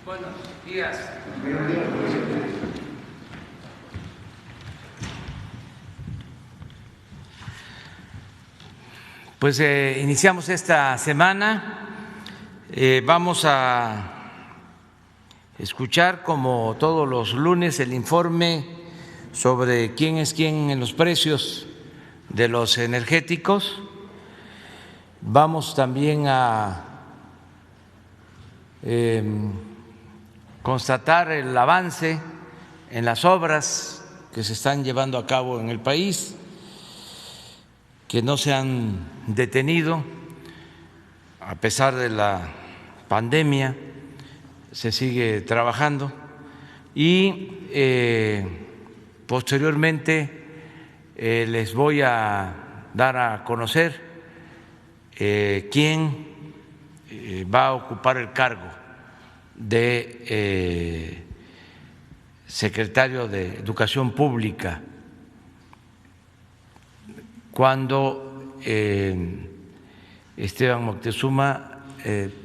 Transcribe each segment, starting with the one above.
Buenos días. Pues iniciamos esta semana. Vamos a escuchar, como todos los lunes, el informe sobre quién es quién en los precios de los energéticos. Vamos también a constatar el avance en las obras que se están llevando a cabo en el país, que no se han detenido a pesar de la pandemia, se sigue trabajando y posteriormente les voy a dar a conocer quién va a ocupar el cargo de secretario de Educación Pública cuando Esteban Moctezuma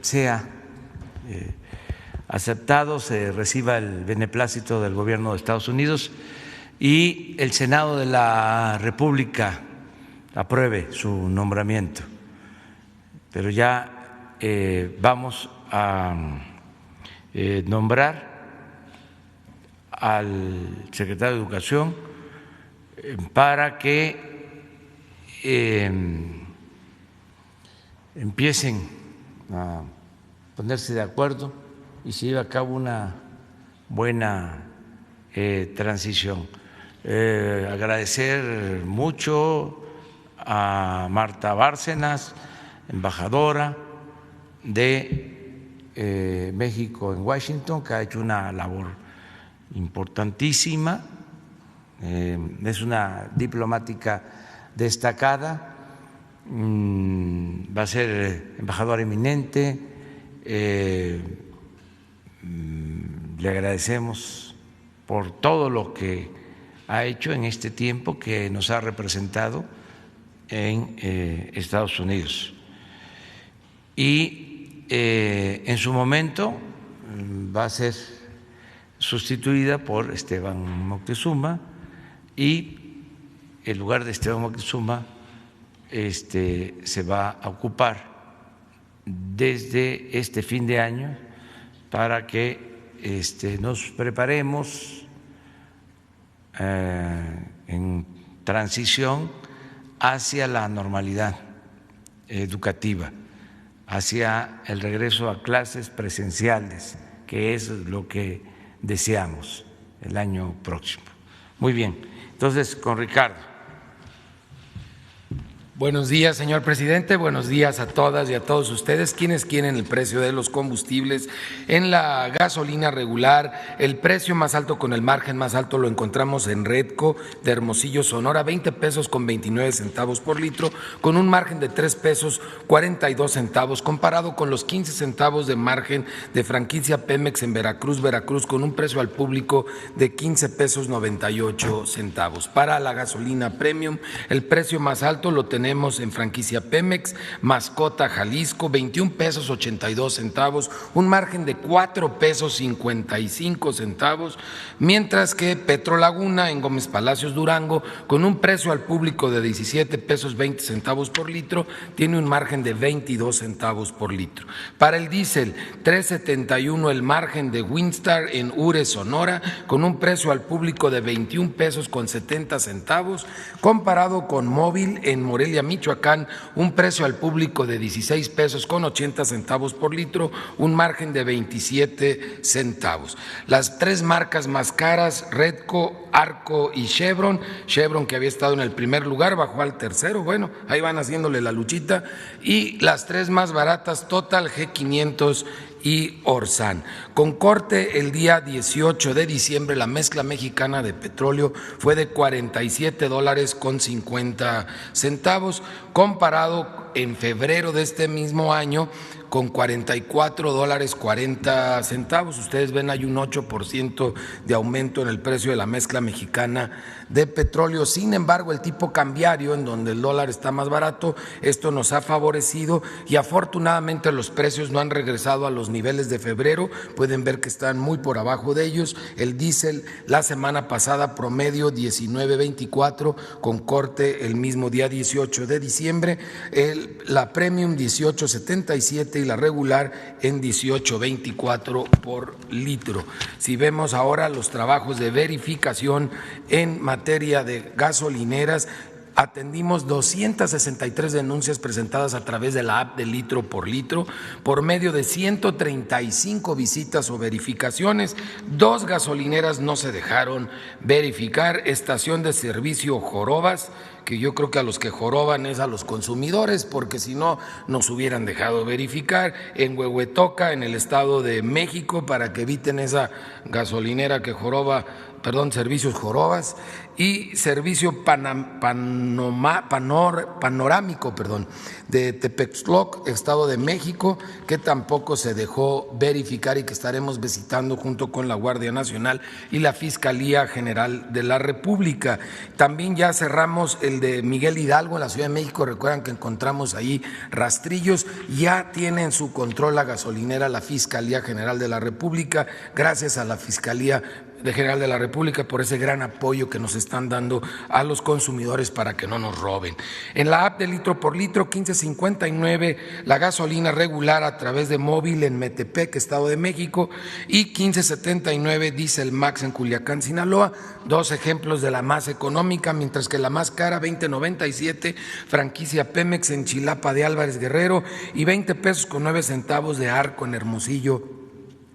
sea aceptado, se reciba el beneplácito del gobierno de Estados Unidos y el Senado de la República apruebe su nombramiento. Pero ya vamos a nombrar al secretario de Educación para que empiecen a ponerse de acuerdo y se lleve a cabo una buena transición. Agradecer mucho a Marta Bárcenas, embajadora de México en Washington, que ha hecho una labor importantísima, es una diplomática destacada, va a ser embajadora eminente. Le agradecemos por todo lo que ha hecho en este tiempo que nos ha representado en Estados Unidos. Y en su momento va a ser sustituida por Esteban Moctezuma y el lugar de Esteban Moctezuma se va a ocupar desde este fin de año para que nos preparemos en transición hacia la normalidad educativa, hacia el regreso a clases presenciales, que es lo que deseamos el año próximo. Muy bien, entonces con Ricardo. Buenos días, señor presidente. Buenos días a todas y a todos ustedes. ¿Quiénes quieren el precio de los combustibles? En la gasolina regular, el precio más alto con el margen más alto lo encontramos en Redco de Hermosillo, Sonora, 20 pesos con 29 centavos por litro, con un margen de 3 pesos 42 centavos, comparado con los 15 centavos de margen de franquicia Pemex en Veracruz, con un precio al público de 15 pesos 98 centavos. Para la gasolina premium, el precio más alto lo tenemos en franquicia Pemex, Mascota, Jalisco, 21 pesos 82 centavos, un margen de 4 pesos 55 centavos, mientras que Petrolaguna en Gómez Palacios, Durango, con un precio al público de 17 pesos 20 centavos por litro, tiene un margen de 22 centavos por litro. Para el diésel, 3.71 el margen de Winstar en Ure, Sonora, con un precio al público de 21 pesos con 70 centavos, comparado con Móvil en Morelia, Michoacán, un precio al público de 16 pesos con 80 centavos por litro, un margen de 27 centavos. Las tres marcas más caras, Redco, Arco y Chevron, que había estado en el primer lugar, bajó al tercero, bueno, ahí van haciéndole la luchita, y las tres más baratas, Total, G500 y Orsan. Con corte el día 18 de diciembre, la mezcla mexicana de petróleo fue de $47.50, comparado en febrero de este mismo año con $44.40. Ustedes ven, hay un 8% de aumento en el precio de la mezcla mexicana de petróleo. Sin embargo, el tipo cambiario, en donde el dólar está más barato, esto nos ha favorecido y afortunadamente los precios no han regresado a los niveles de febrero. Pueden ver que están muy por abajo de ellos. El diésel la semana pasada promedio 19.24 con corte el mismo día 18 de diciembre, la premium 18.77 y la regular en 18.24 por litro. Si vemos ahora los trabajos de verificación en materia de gasolineras, atendimos 263 denuncias presentadas a través de la app de Litro por medio de 135 visitas o verificaciones. 2 gasolineras no se dejaron verificar. Estación de servicio Jorobas, que yo creo que a los que joroban es a los consumidores, porque si no nos hubieran dejado verificar. En Huehuetoca, en el Estado de México, para que eviten esa gasolinera que joroba, servicios Jorobas, y servicio panorámico de Tepextloc, Estado de México, que tampoco se dejó verificar y que estaremos visitando junto con la Guardia Nacional y la Fiscalía General de la República. También ya cerramos el de Miguel Hidalgo en la Ciudad de México. Recuerdan que encontramos ahí rastrillos. Ya tiene en su control la gasolinera la Fiscalía General de la República, gracias a la Fiscalía General de la República por ese gran apoyo que nos están dando a los consumidores para que no nos roben. En la app de Litro por Litro, 15.59 la gasolina regular a través de móvil en Metepec, Estado de México, y 15.79 Diesel Max en Culiacán, Sinaloa. 2 ejemplos de la más económica, mientras que la más cara, 20.97 franquicia Pemex en Chilapa de Álvarez Guerrero, y 20 pesos con 9 centavos de Arco en Hermosillo,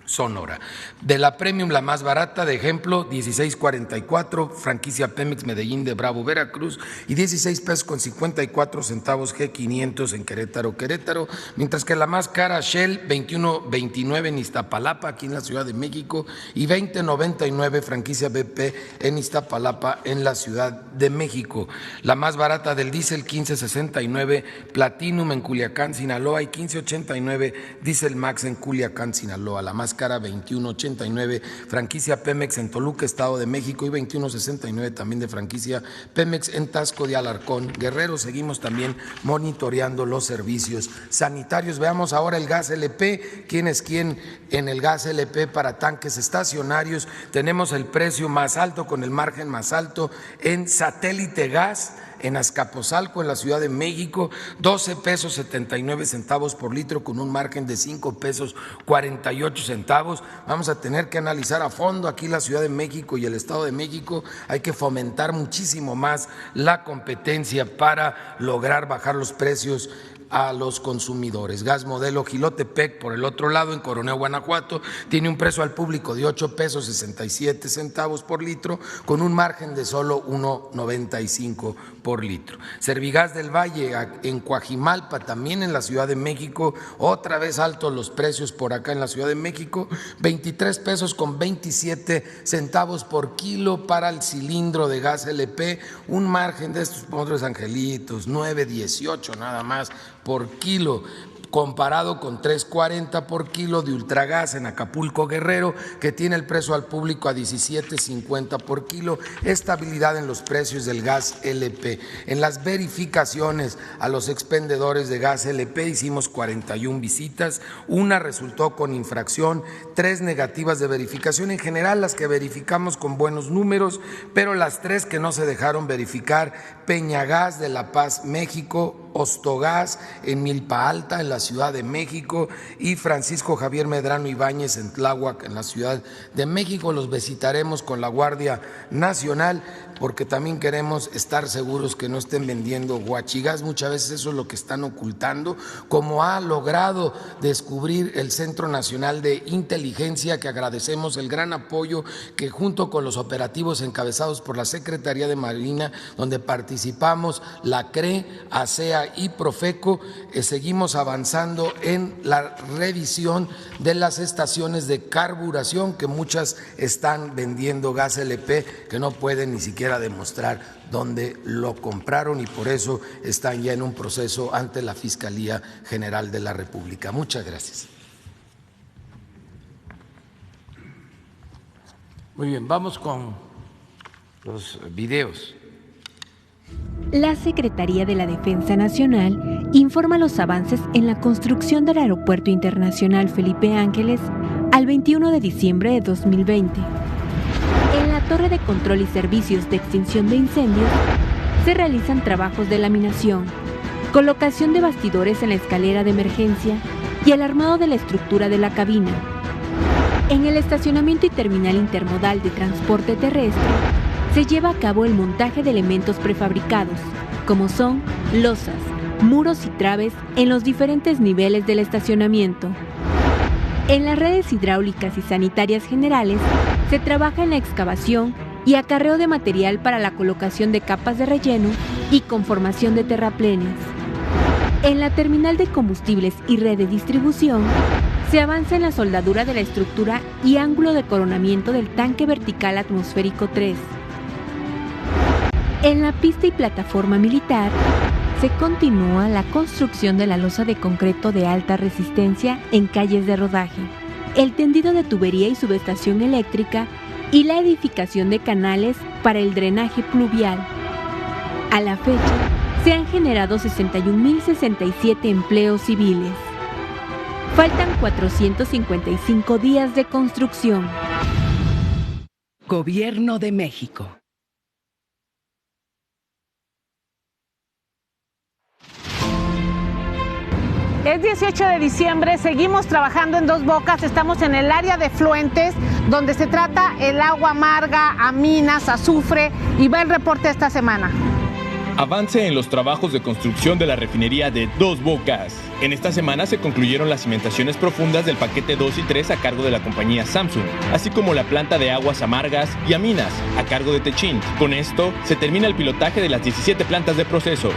Sonora. De la premium, la más barata, de ejemplo, 16.44 franquicia Pemex Medellín de Bravo, Veracruz, y 16 pesos con 54 centavos G500 en Querétaro, mientras que la más cara, Shell, 21.29 en Iztapalapa, aquí en la Ciudad de México, y 20.99 franquicia BP en Iztapalapa, en la Ciudad de México. La más barata del diésel, 15.69 Platinum en Culiacán, Sinaloa, y 15.89 Diesel Max en Culiacán, Sinaloa. La más cara, 21.89 franquicia Pemex en Toluca, Estado de México, y 21.69 también de franquicia Pemex en Taxco de Alarcón, Guerrero. Seguimos también monitoreando los servicios sanitarios. Veamos ahora el gas LP. ¿Quién es quién en el gas LP para tanques estacionarios? Tenemos el precio más alto con el margen más alto en Satélite Gas, en Azcapotzalco, en la Ciudad de México, 12 pesos 79 centavos por litro, con un margen de 5 pesos 48 centavos. Vamos a tener que analizar a fondo aquí la Ciudad de México y el Estado de México. Hay que fomentar muchísimo más la competencia para lograr bajar los precios a los consumidores. Gas modelo Gilotepec, por el otro lado, en Coronel, Guanajuato, tiene un precio al público de 8 pesos 67 centavos por litro, con un margen de solo 1.95 por litro. Servigas del Valle, en Coajimalpa, también en la Ciudad de México, otra vez altos los precios por acá en la Ciudad de México, 23 pesos con 27 centavos por kilo para el cilindro de gas LP, un margen de estos otros angelitos, 9.18 nada más por kilo, comparado con 3.40 por kilo de Ultragas en Acapulco, Guerrero, que tiene el precio al público a 17.50 por kilo. Estabilidad en los precios del gas LP. En las verificaciones a los expendedores de gas LP hicimos 41 visitas, una resultó con infracción, 3 negativas de verificación. En general, las que verificamos con buenos números, pero las 3 que no se dejaron verificar: Peñagas de La Paz, México; Ostogás en Milpa Alta, en la Ciudad de México; y Francisco Javier Medrano Ibáñez en Tláhuac, en la Ciudad de México. Los visitaremos con la Guardia Nacional, porque también queremos estar seguros que no estén vendiendo huachigas. Muchas veces eso es lo que están ocultando, como ha logrado descubrir el Centro Nacional de Inteligencia, que agradecemos el gran apoyo que, junto con los operativos encabezados por la Secretaría de Marina, donde participamos la CRE, ASEA y Profeco, seguimos avanzando en la revisión de las estaciones de carburación, que muchas están vendiendo gas LP que no pueden ni siquiera siquiera demostrar dónde lo compraron y por eso están ya en un proceso ante la Fiscalía General de la República. Muchas gracias. Muy bien, vamos con los videos. La Secretaría de la Defensa Nacional informa los avances en la construcción del Aeropuerto Internacional Felipe Ángeles al 21 de diciembre de 2020. En la Torre de Control y Servicios de Extinción de Incendios se realizan trabajos de laminación, colocación de bastidores en la escalera de emergencia y el armado de la estructura de la cabina. En el estacionamiento y terminal intermodal de transporte terrestre se lleva a cabo el montaje de elementos prefabricados, como son losas, muros y traves en los diferentes niveles del estacionamiento. En las redes hidráulicas y sanitarias generales se trabaja en la excavación y acarreo de material para la colocación de capas de relleno y conformación de terraplenes. En la terminal de combustibles y red de distribución se avanza en la soldadura de la estructura y ángulo de coronamiento del tanque vertical atmosférico 3. En la pista y plataforma militar se continúa la construcción de la losa de concreto de alta resistencia en calles de rodaje, el tendido de tubería y subestación eléctrica y la edificación de canales para el drenaje pluvial. A la fecha, se han generado 61.067 empleos civiles. Faltan 455 días de construcción. Gobierno de México. Es 18 de diciembre, seguimos trabajando en Dos Bocas, estamos en el área de efluentes, donde se trata el agua amarga, aminas, azufre, y va el reporte esta semana. Avance en los trabajos de construcción de la refinería de Dos Bocas. En esta semana se concluyeron las cimentaciones profundas del paquete 2 y 3 a cargo de la compañía Samsung, así como la planta de aguas amargas y aminas a cargo de Techint. Con esto se termina el pilotaje de las 17 plantas de proceso.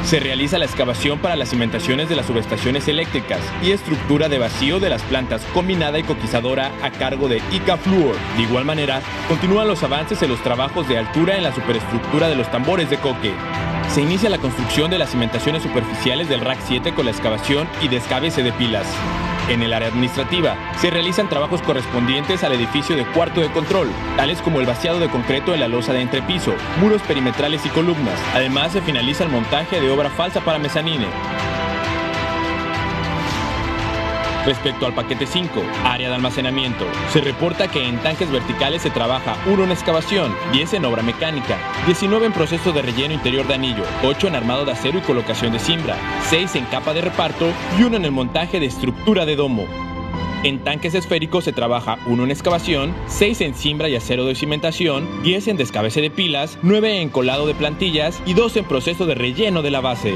Se realiza la excavación para las cimentaciones de las subestaciones eléctricas y estructura de vacío de las plantas combinada y coquizadora a cargo de ICA Fluor. De igual manera, continúan los avances en los trabajos de altura en la superestructura de los tambores de coque. Se inicia la construcción de las cimentaciones superficiales del Rack 7 con la excavación y descabece de pilas. En el área administrativa, se realizan trabajos correspondientes al edificio de cuarto de control, tales como el vaciado de concreto en la losa de entrepiso, muros perimetrales y columnas. Además, se finaliza el montaje de obra falsa para mezanine. Respecto al paquete 5, área de almacenamiento, se reporta que en tanques verticales se trabaja 1 en excavación, 10 en obra mecánica, 19 en proceso de relleno interior de anillo, 8 en armado de acero y colocación de cimbra, 6 en capa de reparto y 1 en el montaje de estructura de domo. En tanques esféricos se trabaja 1 en excavación, 6 en cimbra y acero de cimentación, 10 en descabece de pilas, 9 en colado de plantillas y 2 en proceso de relleno de la base.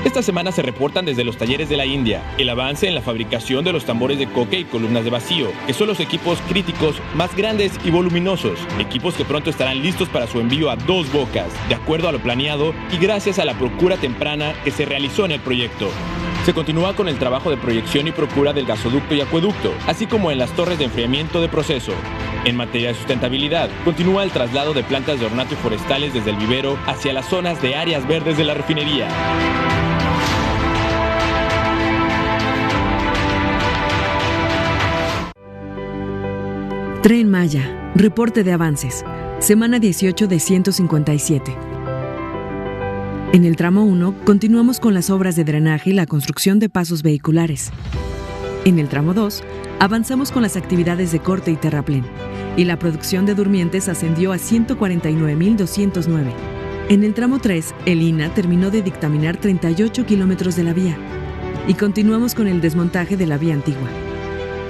Esta semana se reportan desde los talleres de la India el avance en la fabricación de los tambores de coque y columnas de vacío, que son los equipos críticos más grandes y voluminosos, equipos que pronto estarán listos para su envío a Dos Bocas, de acuerdo a lo planeado y gracias a la procura temprana que se realizó en el proyecto. Se continúa con el trabajo de proyección y procura del gasoducto y acueducto, así como en las torres de enfriamiento de proceso. En materia de sustentabilidad, continúa el traslado de plantas de ornato y forestales desde el vivero hacia las zonas de áreas verdes de la refinería. Tren Maya, reporte de avances, semana 18 de 157. En el tramo 1, continuamos con las obras de drenaje y la construcción de pasos vehiculares. En el tramo 2, avanzamos con las actividades de corte y terraplén, y la producción de durmientes ascendió a 149.209. En el tramo 3, el INAH terminó de dictaminar 38 kilómetros de la vía, y continuamos con el desmontaje de la vía antigua.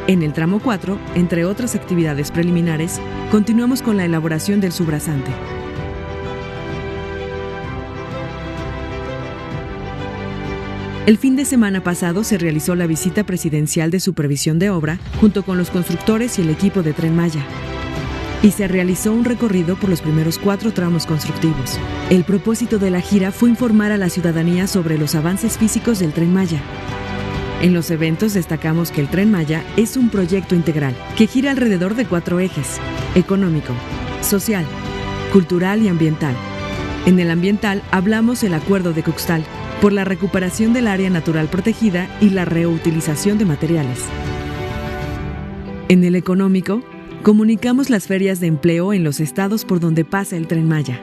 En el tramo 4, entre otras actividades preliminares, continuamos con la elaboración del subrasante. El fin de semana pasado se realizó la visita presidencial de supervisión de obra junto con los constructores y el equipo de Tren Maya. Y se realizó un recorrido por los primeros 4 tramos constructivos. El propósito de la gira fue informar a la ciudadanía sobre los avances físicos del Tren Maya. En los eventos destacamos que el Tren Maya es un proyecto integral que gira alrededor de 4 ejes: económico, social, cultural y ambiental. En el ambiental hablamos el Acuerdo de Cuxtal, por la recuperación del área natural protegida y la reutilización de materiales. En el económico, comunicamos las ferias de empleo en los estados por donde pasa el Tren Maya.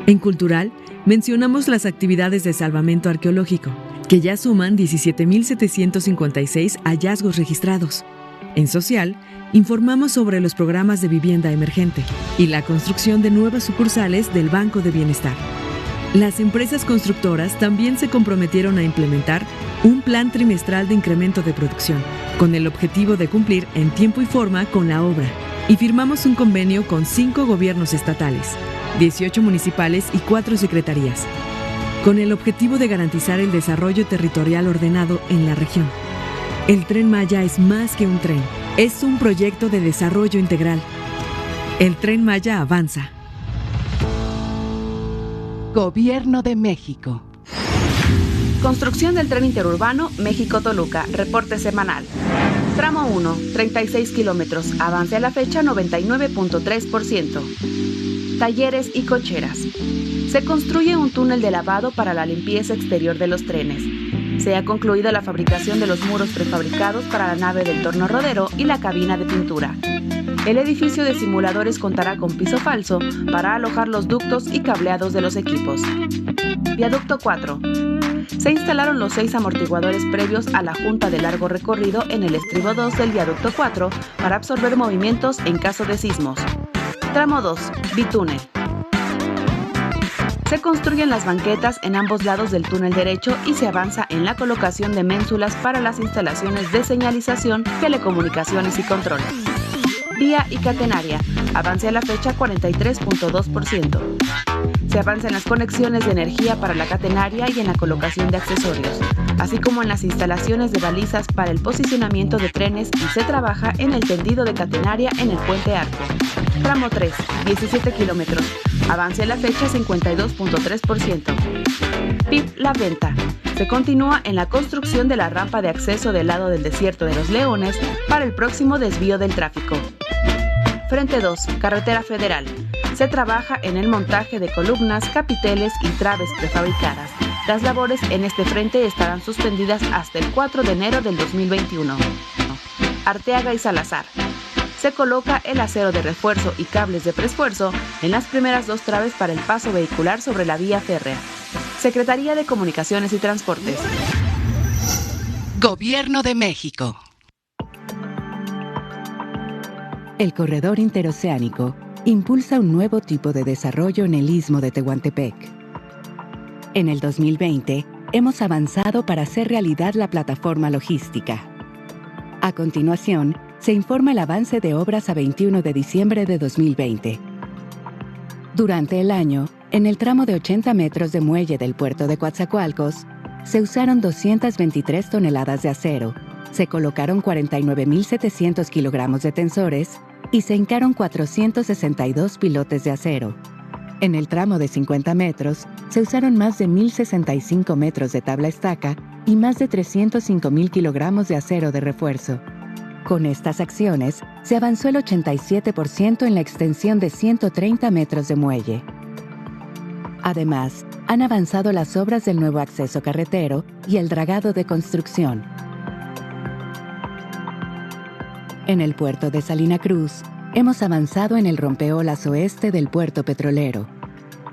En cultural, mencionamos las actividades de salvamento arqueológico, que ya suman 17.756 hallazgos registrados. En social, informamos sobre los programas de vivienda emergente y la construcción de nuevas sucursales del Banco de Bienestar. Las empresas constructoras también se comprometieron a implementar un plan trimestral de incremento de producción, con el objetivo de cumplir en tiempo y forma con la obra, y firmamos un convenio con 5 gobiernos estatales, 18 municipales y 4 secretarías, con el objetivo de garantizar el desarrollo territorial ordenado en la región. El Tren Maya es más que un tren, es un proyecto de desarrollo integral. El Tren Maya avanza. Gobierno de México. Construcción del tren interurbano México-Toluca, reporte semanal. Tramo 1, 36 kilómetros, avance a la fecha 99.3%. Talleres y cocheras. Se construye un túnel de lavado para la limpieza exterior de los trenes. Se ha concluido la fabricación de los muros prefabricados para la nave del torno rodero y la cabina de pintura. El edificio de simuladores contará con piso falso para alojar los ductos y cableados de los equipos. Viaducto 4. Se instalaron los 6 amortiguadores previos a la junta de largo recorrido en el estribo 2 del viaducto 4 para absorber movimientos en caso de sismos. Tramo 2. Bitúnel. Se construyen las banquetas en ambos lados del túnel derecho y se avanza en la colocación de ménsulas para las instalaciones de señalización, telecomunicaciones y control. Vía y catenaria. Avance a la fecha 43.2%. Se avanza en las conexiones de energía para la catenaria y en la colocación de accesorios, así como en las instalaciones de balizas para el posicionamiento de trenes, y se trabaja en el tendido de catenaria en el puente Arco. Tramo 3, 17 kilómetros. Avance a la fecha 52.3%. PIB La Venta. Se continúa en la construcción de la rampa de acceso del lado del Desierto de los Leones para el próximo desvío del tráfico. Frente 2, Carretera Federal. Se trabaja en el montaje de columnas, capiteles y traves prefabricadas. Las labores en este frente estarán suspendidas hasta el 4 de enero del 2021. Arteaga y Salazar. Se coloca el acero de refuerzo y cables de preesfuerzo en las primeras 2 traves para el paso vehicular sobre la vía férrea. Secretaría de Comunicaciones y Transportes. Gobierno de México. El corredor interoceánico impulsa un nuevo tipo de desarrollo en el istmo de Tehuantepec. En el 2020, hemos avanzado para hacer realidad la plataforma logística. A continuación, se informa el avance de obras a 21 de diciembre de 2020. Durante el año, en el tramo de 80 metros de muelle del puerto de Coatzacoalcos, se usaron 223 toneladas de acero, se colocaron 49.700 kilogramos de tensores y se hincaron 462 pilotes de acero. En el tramo de 50 metros, se usaron más de 1.065 metros de tabla estaca y más de 305.000 kilogramos de acero de refuerzo. Con estas acciones, se avanzó el 87% en la extensión de 130 metros de muelle. Además, han avanzado las obras del nuevo acceso carretero y el dragado de construcción. En el puerto de Salina Cruz, hemos avanzado en el rompeolas oeste del puerto petrolero.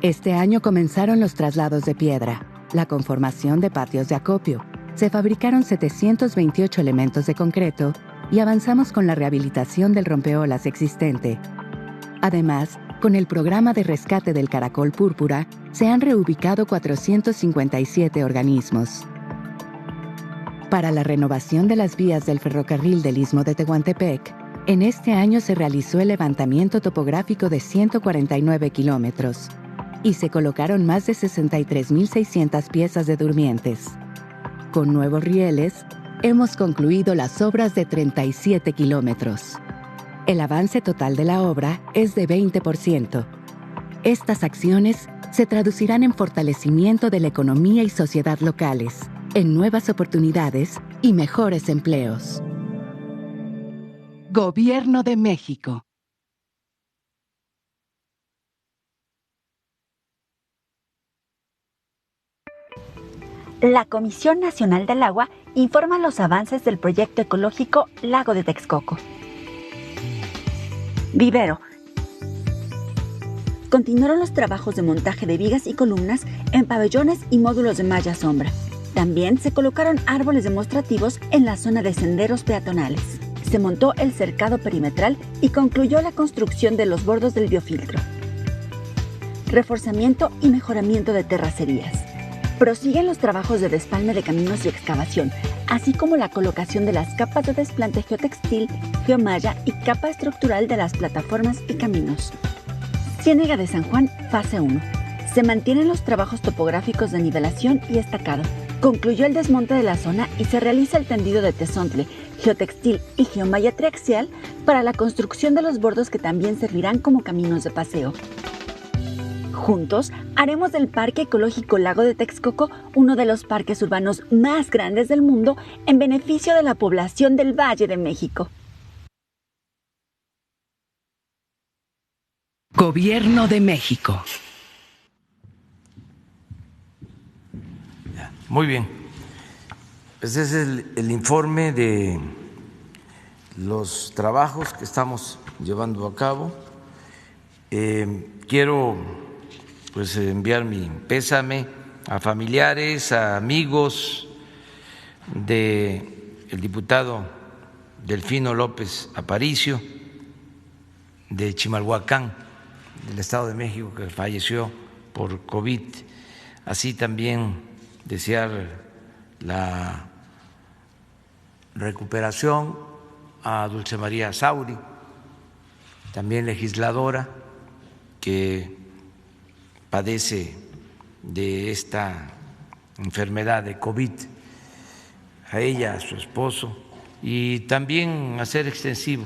Este año comenzaron los traslados de piedra, la conformación de patios de acopio, se fabricaron 728 elementos de concreto y avanzamos con la rehabilitación del rompeolas existente. Además, con el programa de rescate del caracol púrpura, se han reubicado 457 organismos. Para la renovación de las vías del ferrocarril del Istmo de Tehuantepec, en este año se realizó el levantamiento topográfico de 149 kilómetros y se colocaron más de 63.600 piezas de durmientes. Con nuevos rieles, hemos concluido las obras de 37 kilómetros. El avance total de la obra es de 20%. Estas acciones se traducirán en fortalecimiento de la economía y sociedad locales, en nuevas oportunidades y mejores empleos. Gobierno de México. La Comisión Nacional del Agua informa los avances del proyecto ecológico Lago de Texcoco. Vivero. Continuaron los trabajos de montaje de vigas y columnas en pabellones y módulos de malla sombra. También se colocaron árboles demostrativos en la zona de senderos peatonales. Se montó el cercado perimetral y concluyó la construcción de los bordos del biofiltro. Reforzamiento y mejoramiento de terracerías. Prosiguen los trabajos de despalme de caminos y excavación, así como la colocación de las capas de desplante geotextil, geomalla y capa estructural de las plataformas y caminos. Ciénega de San Juan, fase 1. Se mantienen los trabajos topográficos de nivelación y estacado. Concluyó el desmonte de la zona y se realiza el tendido de tesontle, geotextil y geomalla triaxial para la construcción de los bordos que también servirán como caminos de paseo. Juntos, haremos del Parque Ecológico Lago de Texcoco uno de los parques urbanos más grandes del mundo en beneficio de la población del Valle de México. Gobierno de México. Muy bien. Este es el informe de los trabajos que estamos llevando a cabo. Quiero pues enviar mi pésame a familiares, a amigos del diputado Delfino López Aparicio de Chimalhuacán, del Estado de México, que falleció por COVID. Así también desear la recuperación a Dulce María Sauri, también legisladora, que padece de esta enfermedad de COVID, a ella, a su esposo, y también hacer extensivo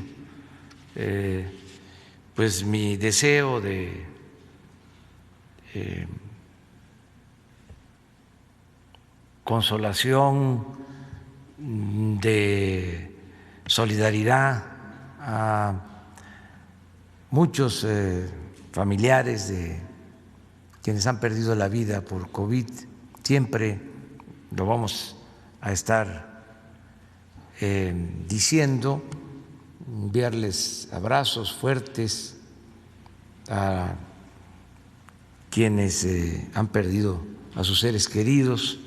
pues mi deseo de consolación, de solidaridad a muchos familiares de quienes han perdido la vida por COVID. Siempre lo vamos a estar diciendo, enviarles abrazos fuertes a quienes han perdido a sus seres queridos,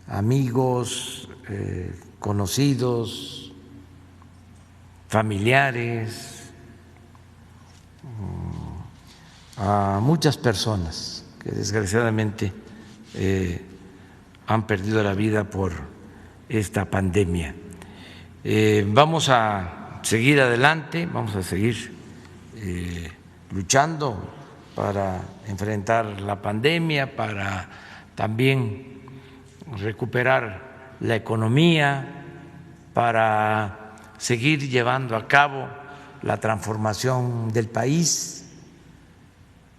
amigos, conocidos, familiares, a muchas personas que desgraciadamente han perdido la vida por esta pandemia. Vamos a seguir adelante, vamos a seguir luchando para enfrentar la pandemia, para también recuperar la economía, para seguir llevando a cabo la transformación del país,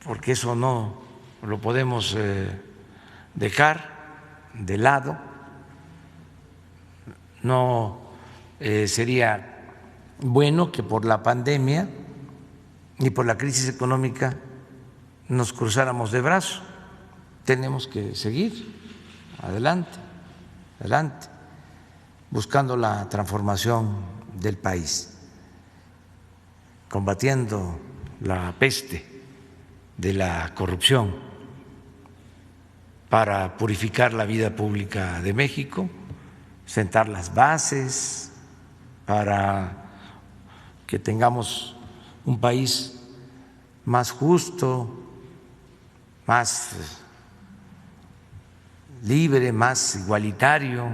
porque eso no lo podemos dejar de lado. No sería bueno que por la pandemia ni por la crisis económica nos cruzáramos de brazos. Tenemos que seguir adelante, adelante, buscando la transformación del país, combatiendo la peste de la corrupción para purificar la vida pública de México, sentar las bases para que tengamos un país más justo, más libre, más igualitario,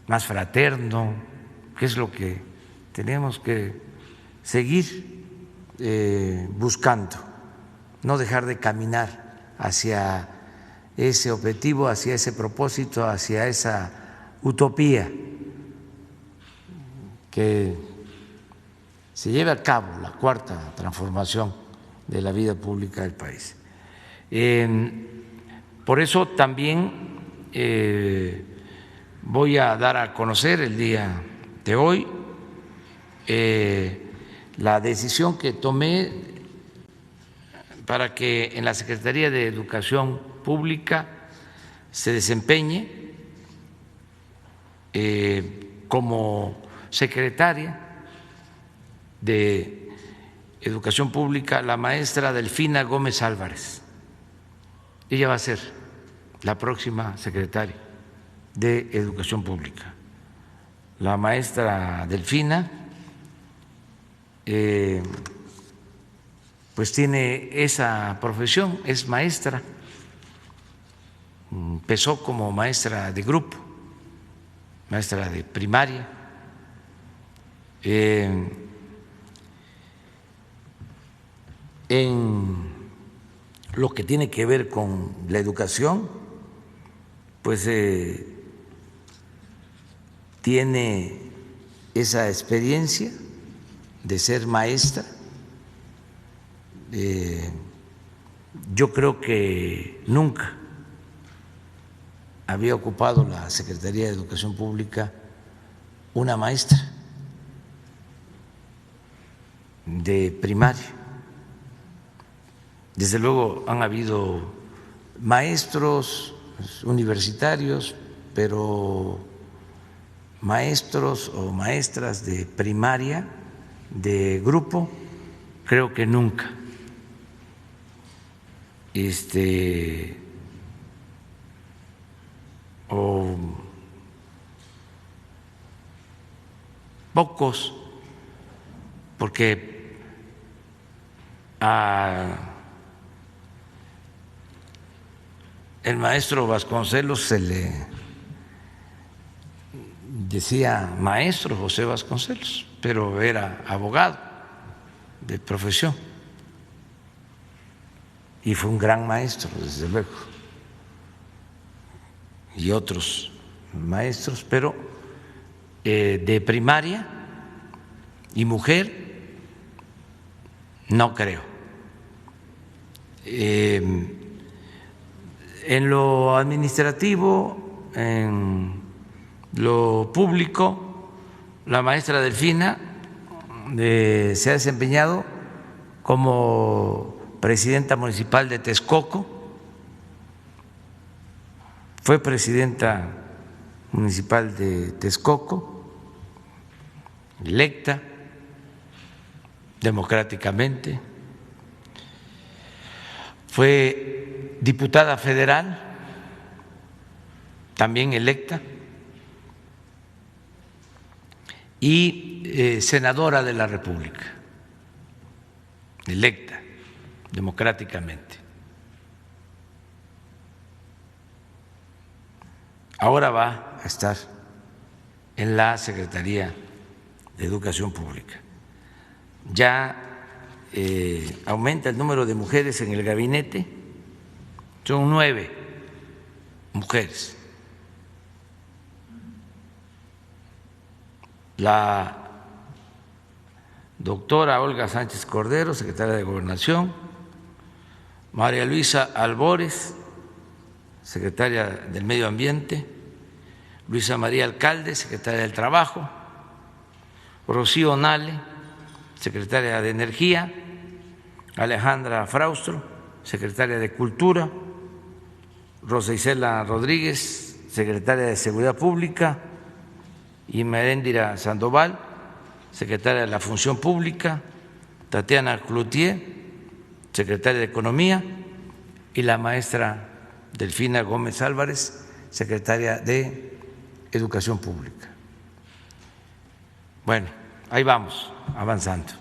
más fraterno, que es lo que tenemos que seguir buscando, no dejar de caminar hacia ese objetivo, hacia ese propósito, hacia esa utopía, que se lleve a cabo la cuarta transformación de la vida pública del país. Por eso también voy a dar a conocer el día de hoy la decisión que tomé para que en la Secretaría de Educación Pública se desempeñe como secretaria de Educación Pública la maestra Delfina Gómez Álvarez. Ella va a ser la próxima secretaria de Educación Pública. La maestra Delfina pues tiene esa profesión, es maestra, empezó como maestra de grupo, maestra de primaria, en lo que tiene que ver con la educación, pues tiene esa experiencia de ser maestra. Yo creo que nunca había ocupado la Secretaría de Educación Pública una maestra de primaria. Desde luego han habido maestros universitarios, pero maestros o maestras de primaria, de grupo, creo que nunca. O pocos, porque el maestro Vasconcelos se le decía maestro José Vasconcelos, pero era abogado de profesión y fue un gran maestro, desde luego, y otros maestros, pero de primaria y mujer no creo. En lo administrativo, en lo público, la maestra Delfina se ha desempeñado como presidenta municipal de Texcoco, fue presidenta municipal de Texcoco, electa democráticamente, fue diputada federal, también electa, y senadora de la República, electa democráticamente. Ahora va a estar en la Secretaría de Educación Pública. Ya aumenta el número de mujeres en el gabinete, son 9 mujeres. La doctora Olga Sánchez Cordero, secretaria de Gobernación, María Luisa Albores, secretaria del Medio Ambiente, Luisa María Alcalde, secretaria del Trabajo, Rocío Nale, secretaria de Energía, Alejandra Fraustro, secretaria de Cultura, Rosa Isela Rodríguez, secretaria de Seguridad Pública, y Meréndira Sandoval, secretaria de la Función Pública, Tatiana Cloutier, secretaria de Economía, y la maestra Delfina Gómez Álvarez, secretaria de Educación Pública. Bueno, ahí vamos, avanzando.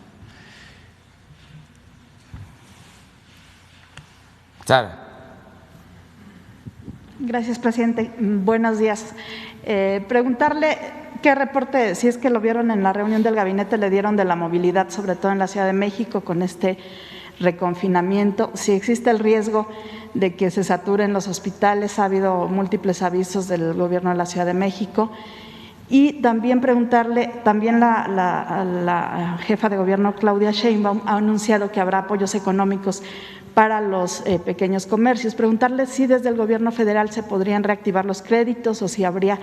Sara. Gracias, presidente. Buenos días. Preguntarle qué reporte, si es que lo vieron en la reunión del gabinete, le dieron de la movilidad, sobre todo en la Ciudad de México, con este reconfinamiento, si existe el riesgo de que se saturen los hospitales. Ha habido múltiples avisos del gobierno de la Ciudad de México. Y también preguntarle, también la jefa de gobierno Claudia Sheinbaum ha anunciado que habrá apoyos económicos para los pequeños comercios. Preguntarle si desde el gobierno federal se podrían reactivar los créditos o si habría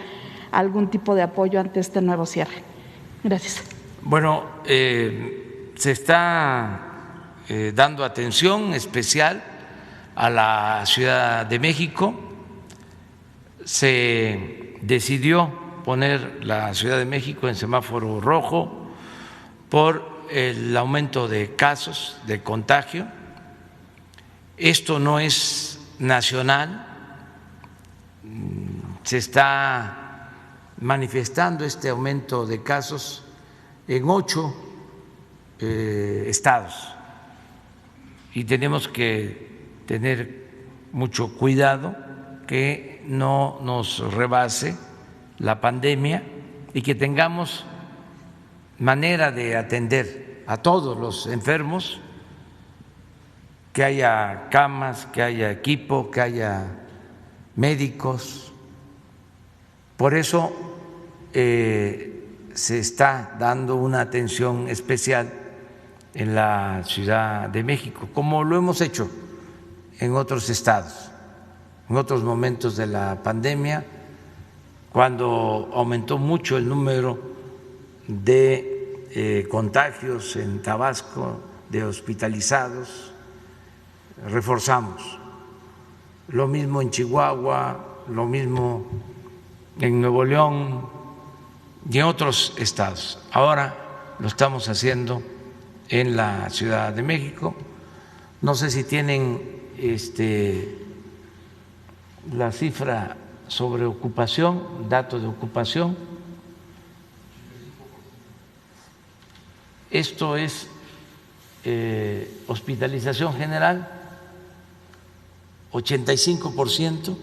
algún tipo de apoyo ante este nuevo cierre. Gracias. Bueno, se está dando atención especial a la Ciudad de México. se decidió poner la Ciudad de México en semáforo rojo por el aumento de casos de contagio. Esto no es nacional, se está manifestando este aumento de casos en 8 estados y tenemos que tener mucho cuidado que no nos rebase la pandemia y que tengamos manera de atender a todos los enfermos, que haya camas, que haya equipo, que haya médicos. Por eso se está dando una atención especial en la Ciudad de México, como lo hemos hecho en otros estados, en otros momentos de la pandemia, cuando aumentó mucho el número de contagios en Tabasco, de hospitalizados, reforzamos. Lo mismo en Chihuahua, lo mismo en Nuevo León y en otros estados. Ahora lo estamos haciendo en la Ciudad de México. No sé si tienen la cifra sobre ocupación, dato de ocupación. Esto es hospitalización general, 85%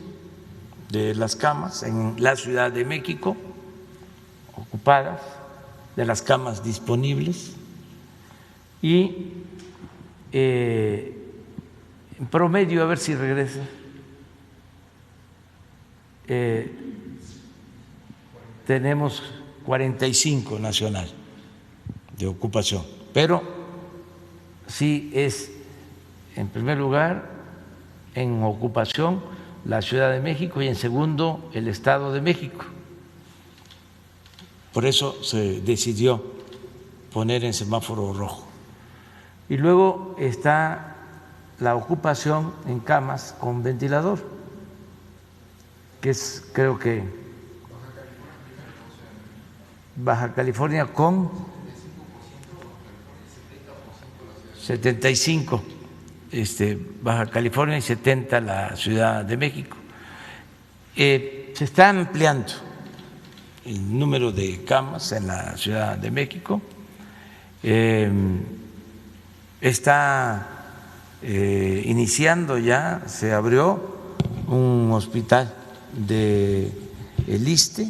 de las camas en la Ciudad de México ocupadas, de las camas disponibles, y en promedio, a ver si regresa, tenemos 45 nacional de ocupación, pero sí es en primer lugar en ocupación la Ciudad de México y en segundo el Estado de México. Por eso se decidió poner en semáforo rojo. Y luego está la ocupación en camas con ventilador, que es, creo que Baja California con 75, Baja California, y 70 la Ciudad de México. Se está ampliando el número de camas en la Ciudad de México. Está iniciando ya, se abrió un hospital de el ISSSTE,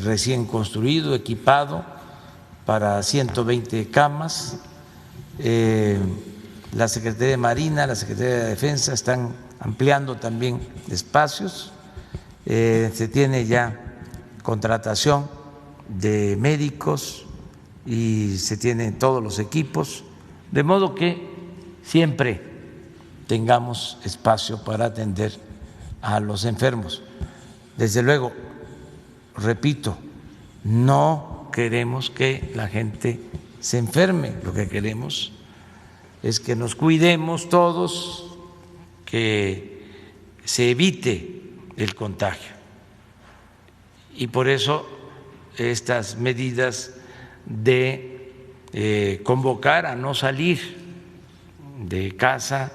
recién construido, equipado para 120 camas. La Secretaría de Marina, la Secretaría de Defensa están ampliando también espacios. Se tiene ya contratación de médicos y se tienen todos los equipos, de modo que siempre tengamos espacio para atender a los enfermos. Desde luego, repito, no queremos que la gente se enferme, lo que queremos es que nos cuidemos todos, que se evite el contagio. Y por eso estas medidas de convocar a no salir de casa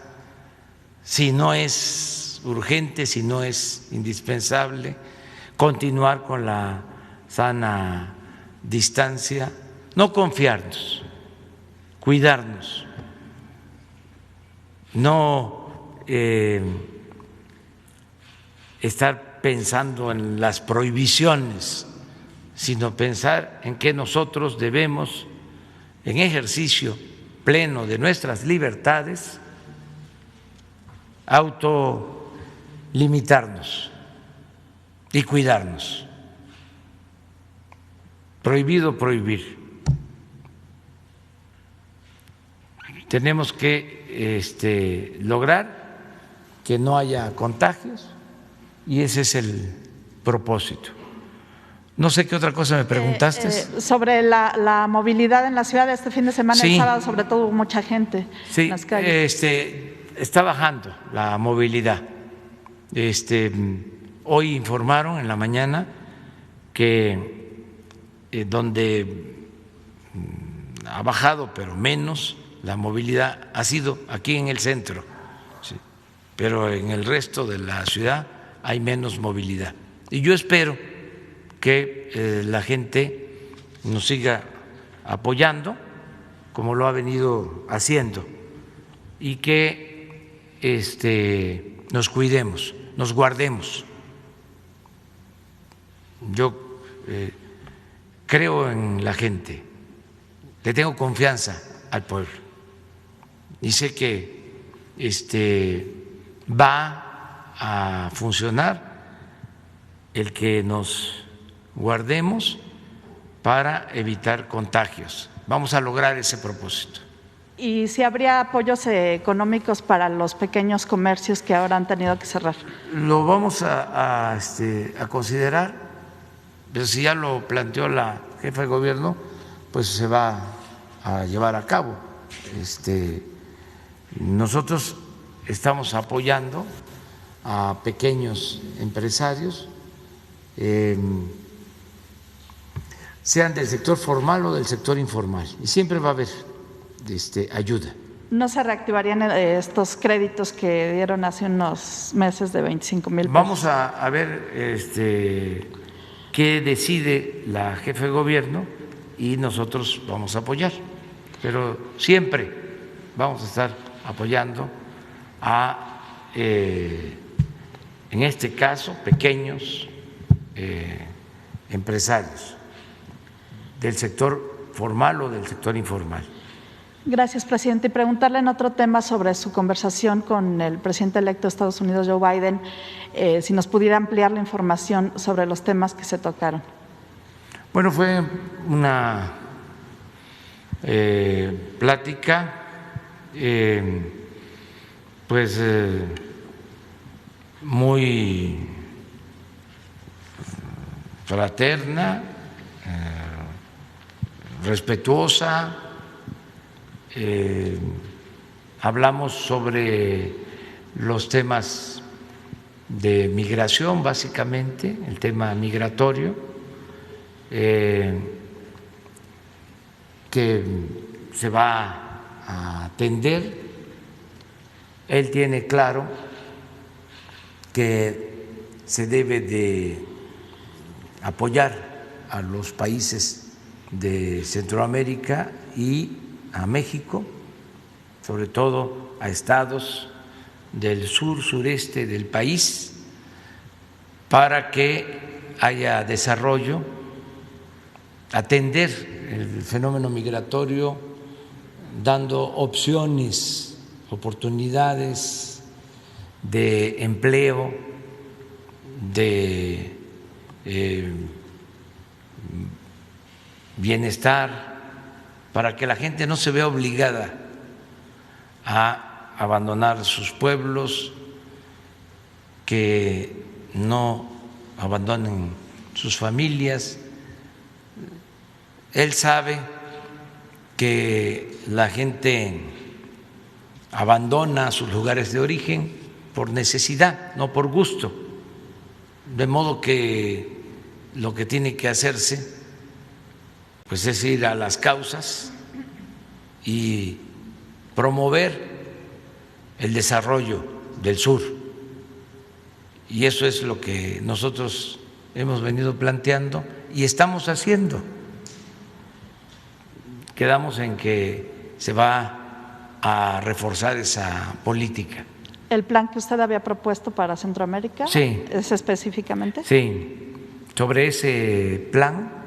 si no es urgente, si no es indispensable, continuar con la sana distancia, no confiarnos, cuidarnos, no estar pensando en las prohibiciones, sino pensar en que nosotros debemos, en ejercicio pleno de nuestras libertades, autolimitarnos y cuidarnos. Prohibido prohibir. Tenemos que lograr que no haya contagios y ese es el propósito. No sé qué otra cosa me preguntaste. Sobre la movilidad en la ciudad este fin de semana, sí. El sábado sobre todo hubo mucha gente en las calles. Está bajando la movilidad. Hoy informaron en la mañana que donde ha bajado, pero menos, la movilidad ha sido aquí en el centro, sí, pero en el resto de la ciudad hay menos movilidad. Y yo espero que la gente nos siga apoyando como lo ha venido haciendo y que nos cuidemos, nos guardemos. Yo creo en la gente, le tengo confianza al pueblo y sé que va a funcionar el que nos guardemos para evitar contagios. Vamos a lograr ese propósito. ¿Y si habría apoyos económicos para los pequeños comercios que ahora han tenido que cerrar? Lo vamos a considerar, pero si ya lo planteó la jefa de gobierno, pues se va a llevar a cabo. Nosotros estamos apoyando a pequeños empresarios, sean del sector formal o del sector informal, y siempre va a haber ayuda. ¿No se reactivarían estos créditos que dieron hace unos meses de 25,000 pesos? Vamos a ver qué decide la jefa de gobierno y nosotros vamos a apoyar, pero siempre vamos a estar apoyando a, en este caso, pequeños empresarios del sector formal o del sector informal. Gracias, presidente. Y preguntarle en otro tema sobre su conversación con el presidente electo de Estados Unidos, Joe Biden, si nos pudiera ampliar la información sobre los temas que se tocaron. Bueno, fue una plática muy fraterna, respetuosa. Hablamos sobre los temas de migración, básicamente, el tema migratorio, que se va a atender. Él tiene claro que se debe de apoyar a los países de Centroamérica y a México, sobre todo a estados del sur, sureste del país, para que haya desarrollo, atender el fenómeno migratorio, dando opciones, oportunidades de empleo, de bienestar, para que la gente no se vea obligada a abandonar sus pueblos, que no abandonen sus familias. Él sabe que la gente abandona sus lugares de origen por necesidad, no por gusto, de modo que lo que tiene que hacerse pues es ir a las causas y promover el desarrollo del sur. Y eso es lo que nosotros hemos venido planteando y estamos haciendo. Quedamos en que se va a reforzar esa política. ¿El plan que usted había propuesto para Centroamérica? Sí. ¿Es específicamente? Sí, sobre ese plan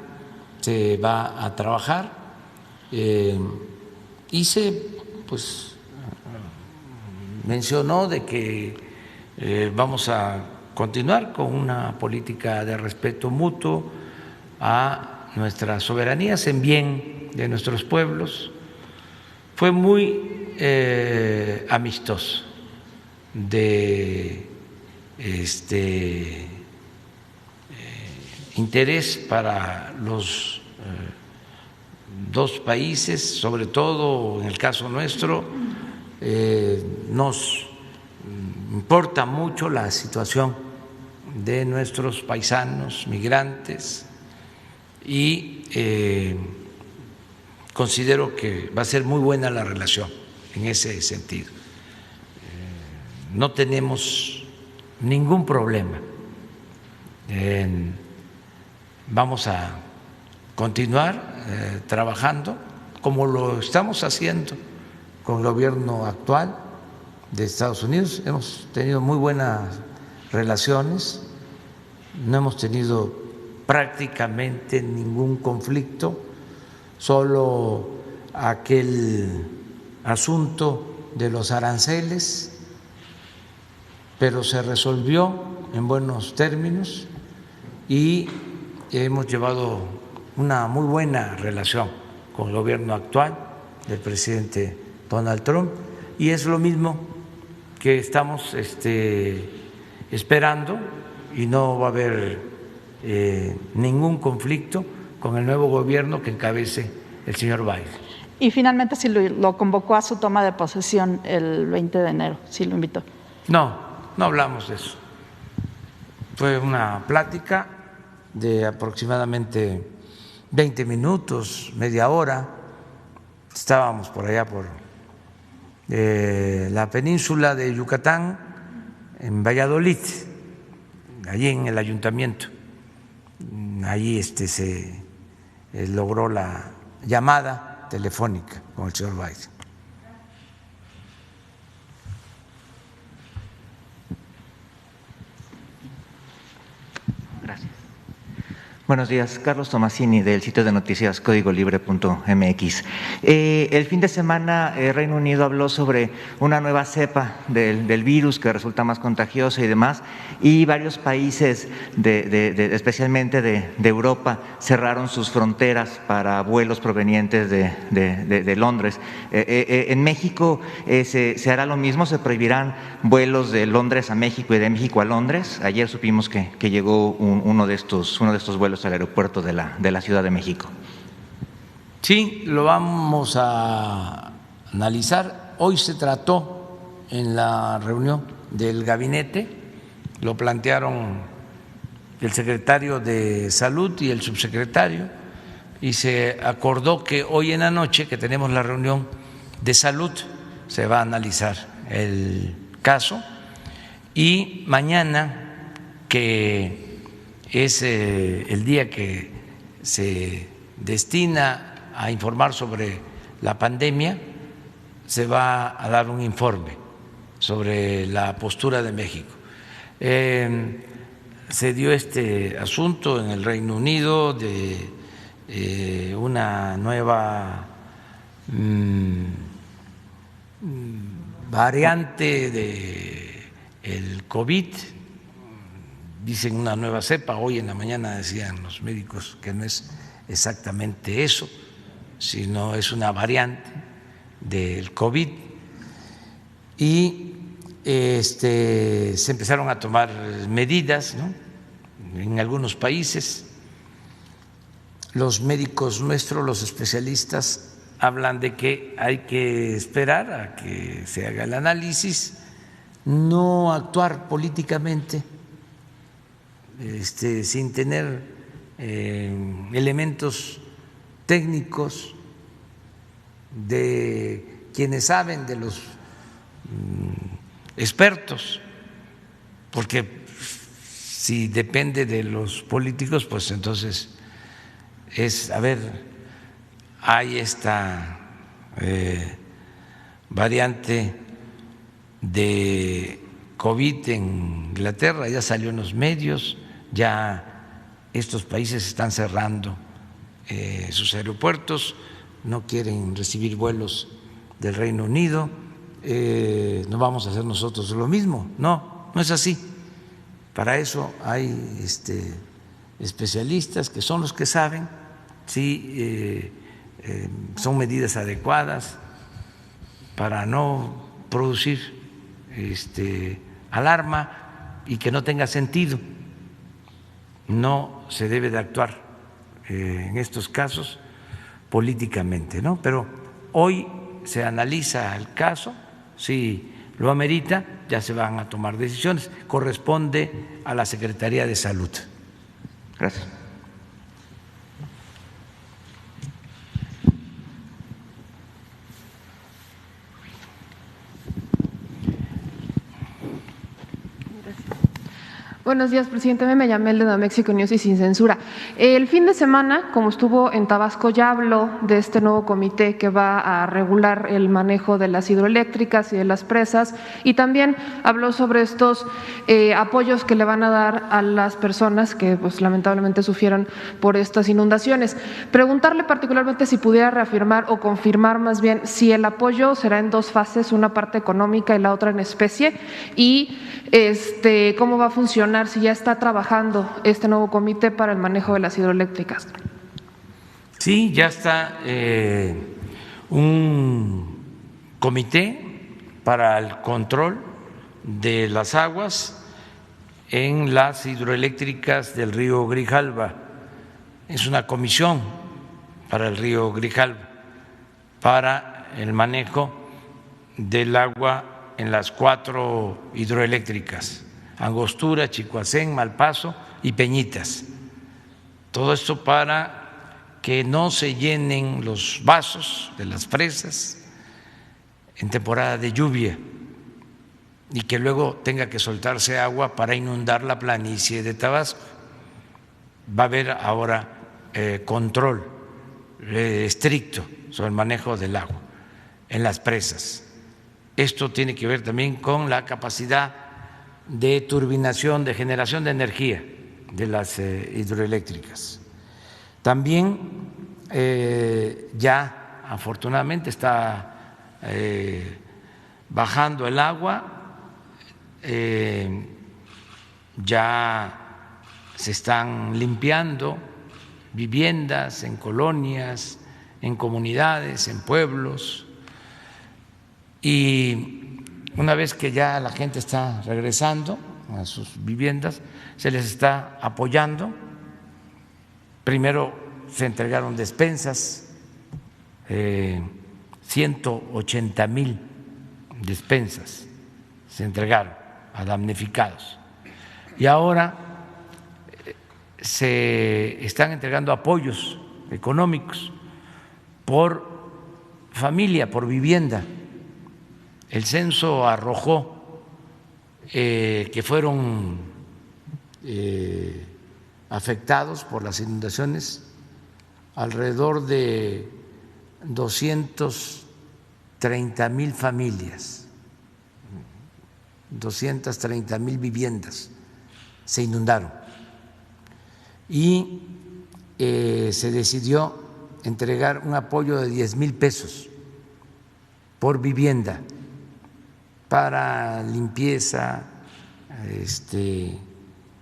se va a trabajar y se mencionó de que vamos a continuar con una política de respeto mutuo a nuestras soberanías en bien de nuestros pueblos. Fue muy amistoso, de interés para los dos países, sobre todo en el caso nuestro. Nos importa mucho la situación de nuestros paisanos migrantes y considero que va a ser muy buena la relación en ese sentido. No tenemos ningún problema. Vamos a continuar trabajando como lo estamos haciendo con el gobierno actual de Estados Unidos. Hemos tenido muy buenas relaciones, no hemos tenido prácticamente ningún conflicto, solo aquel asunto de los aranceles, pero se resolvió en buenos términos y hemos llevado una muy buena relación con el gobierno actual del presidente Donald Trump, y es lo mismo que estamos esperando, y no va a haber ningún conflicto con el nuevo gobierno que encabece el señor Biden. Y finalmente, si lo convocó a su toma de posesión el 20 de enero, si lo invitó. No hablamos de eso. Fue una plática de aproximadamente 20 minutos, media hora. Estábamos por allá por la península de Yucatán, en Valladolid, allí en el ayuntamiento. Allí se logró la llamada telefónica con el señor Biden. Buenos días, Carlos Tomasini del sitio de noticias códigolibre.mx. El fin de semana Reino Unido habló sobre una nueva cepa del virus que resulta más contagiosa y demás, y varios países, especialmente de Europa, cerraron sus fronteras para vuelos provenientes de Londres. En México se hará lo mismo, se prohibirán vuelos de Londres a México y de México a Londres. Ayer supimos que llegó uno de estos vuelos al aeropuerto de la Ciudad de México. Sí, lo vamos a analizar. Hoy se trató en la reunión del gabinete, lo plantearon el secretario de Salud y el subsecretario, y se acordó que hoy en la noche, que tenemos la reunión de Salud, se va a analizar el caso, y mañana, que es el día que se destina a informar sobre la pandemia, se va a dar un informe sobre la postura de México. Se dio este asunto en el Reino Unido de una nueva variante del COVID. Dicen una nueva cepa. Hoy en la mañana decían los médicos que no es exactamente eso, sino es una variante del COVID. Y se empezaron a tomar medidas, ¿no?, en algunos países. Los médicos nuestros, los especialistas, hablan de que hay que esperar a que se haga el análisis, no actuar políticamente, sin tener elementos técnicos de quienes saben, de los expertos, porque si depende de los políticos, pues entonces hay esta variante de COVID en Inglaterra, ya salió en los medios. Ya estos países están cerrando sus aeropuertos, no quieren recibir vuelos del Reino Unido. No vamos a hacer nosotros lo mismo. No es así. Para eso hay especialistas que son los que saben si son medidas adecuadas para no producir alarma y que no tenga sentido. No se debe de actuar en estos casos políticamente, ¿no? Pero hoy se analiza el caso, si lo amerita, ya se van a tomar decisiones. Corresponde a la Secretaría de Salud. Gracias. Buenos días, presidente. Me llamé el de México News y sin censura. El fin de semana, como estuvo en Tabasco, ya habló de este nuevo comité que va a regular el manejo de las hidroeléctricas y de las presas, y también habló sobre estos apoyos que le van a dar a las personas que pues lamentablemente sufrieron por estas inundaciones. Preguntarle particularmente si pudiera reafirmar o confirmar más bien si el apoyo será en dos fases, una parte económica y la otra en especie, y cómo va a funcionar, si ya está trabajando este nuevo comité para el manejo de las hidroeléctricas. Sí, ya está un comité para el control de las aguas en las hidroeléctricas del río Grijalva. Es una comisión para el río Grijalva para el manejo del agua en las 4 hidroeléctricas: Angostura, Chicoacén, Malpaso y Peñitas. Todo esto para que no se llenen los vasos de las presas en temporada de lluvia y que luego tenga que soltarse agua para inundar la planicie de Tabasco. Va a haber ahora control estricto sobre el manejo del agua en las presas. Esto tiene que ver también con la capacidad de turbinación, de generación de energía de las hidroeléctricas. También ya afortunadamente está bajando el agua, ya se están limpiando viviendas en colonias, en comunidades, en pueblos, y una vez que ya la gente está regresando a sus viviendas, se les está apoyando. Primero se entregaron despensas, 180,000 despensas se entregaron a damnificados. Y ahora se están entregando apoyos económicos por familia, por vivienda. El censo arrojó que fueron afectados por las inundaciones alrededor de 230,000 familias, 230,000 viviendas se inundaron, y se decidió entregar un apoyo de 10,000 pesos por vivienda para limpieza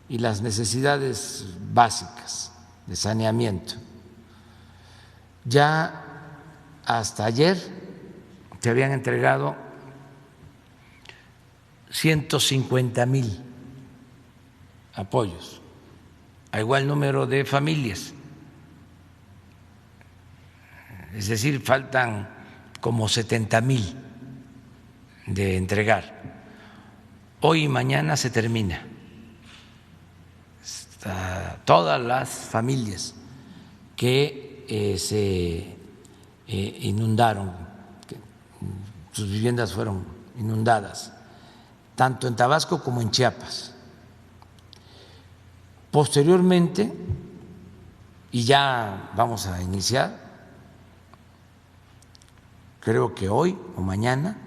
y las necesidades básicas de saneamiento. Ya hasta ayer se habían entregado 150,000 apoyos a igual número de familias, es decir, faltan como 70,000 de entregar. Hoy y mañana se termina. Todas las familias que se inundaron, que sus viviendas fueron inundadas, tanto en Tabasco como en Chiapas. Posteriormente, y ya vamos a iniciar, creo que hoy o mañana,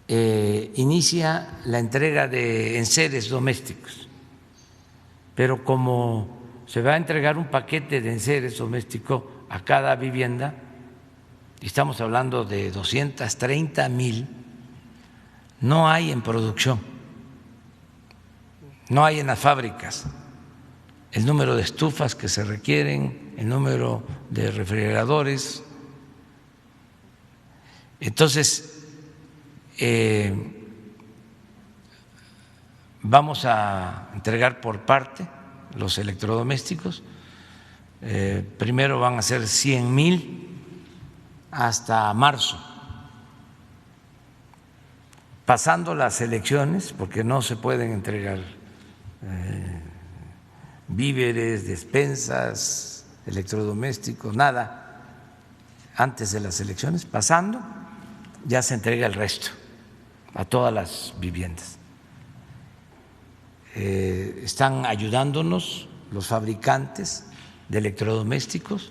inicia la entrega de enseres domésticos, pero como se va a entregar un paquete de enseres domésticos a cada vivienda, y estamos hablando de 230,000, no hay en producción, no hay en las fábricas el número de estufas que se requieren, el número de refrigeradores. Entonces, vamos a entregar por parte los electrodomésticos. Primero van a ser 100,000 hasta marzo pasando las elecciones, porque no se pueden entregar víveres, despensas, electrodomésticos, nada antes de las elecciones. Pasando, ya se entrega el resto a todas las viviendas. Están ayudándonos los fabricantes de electrodomésticos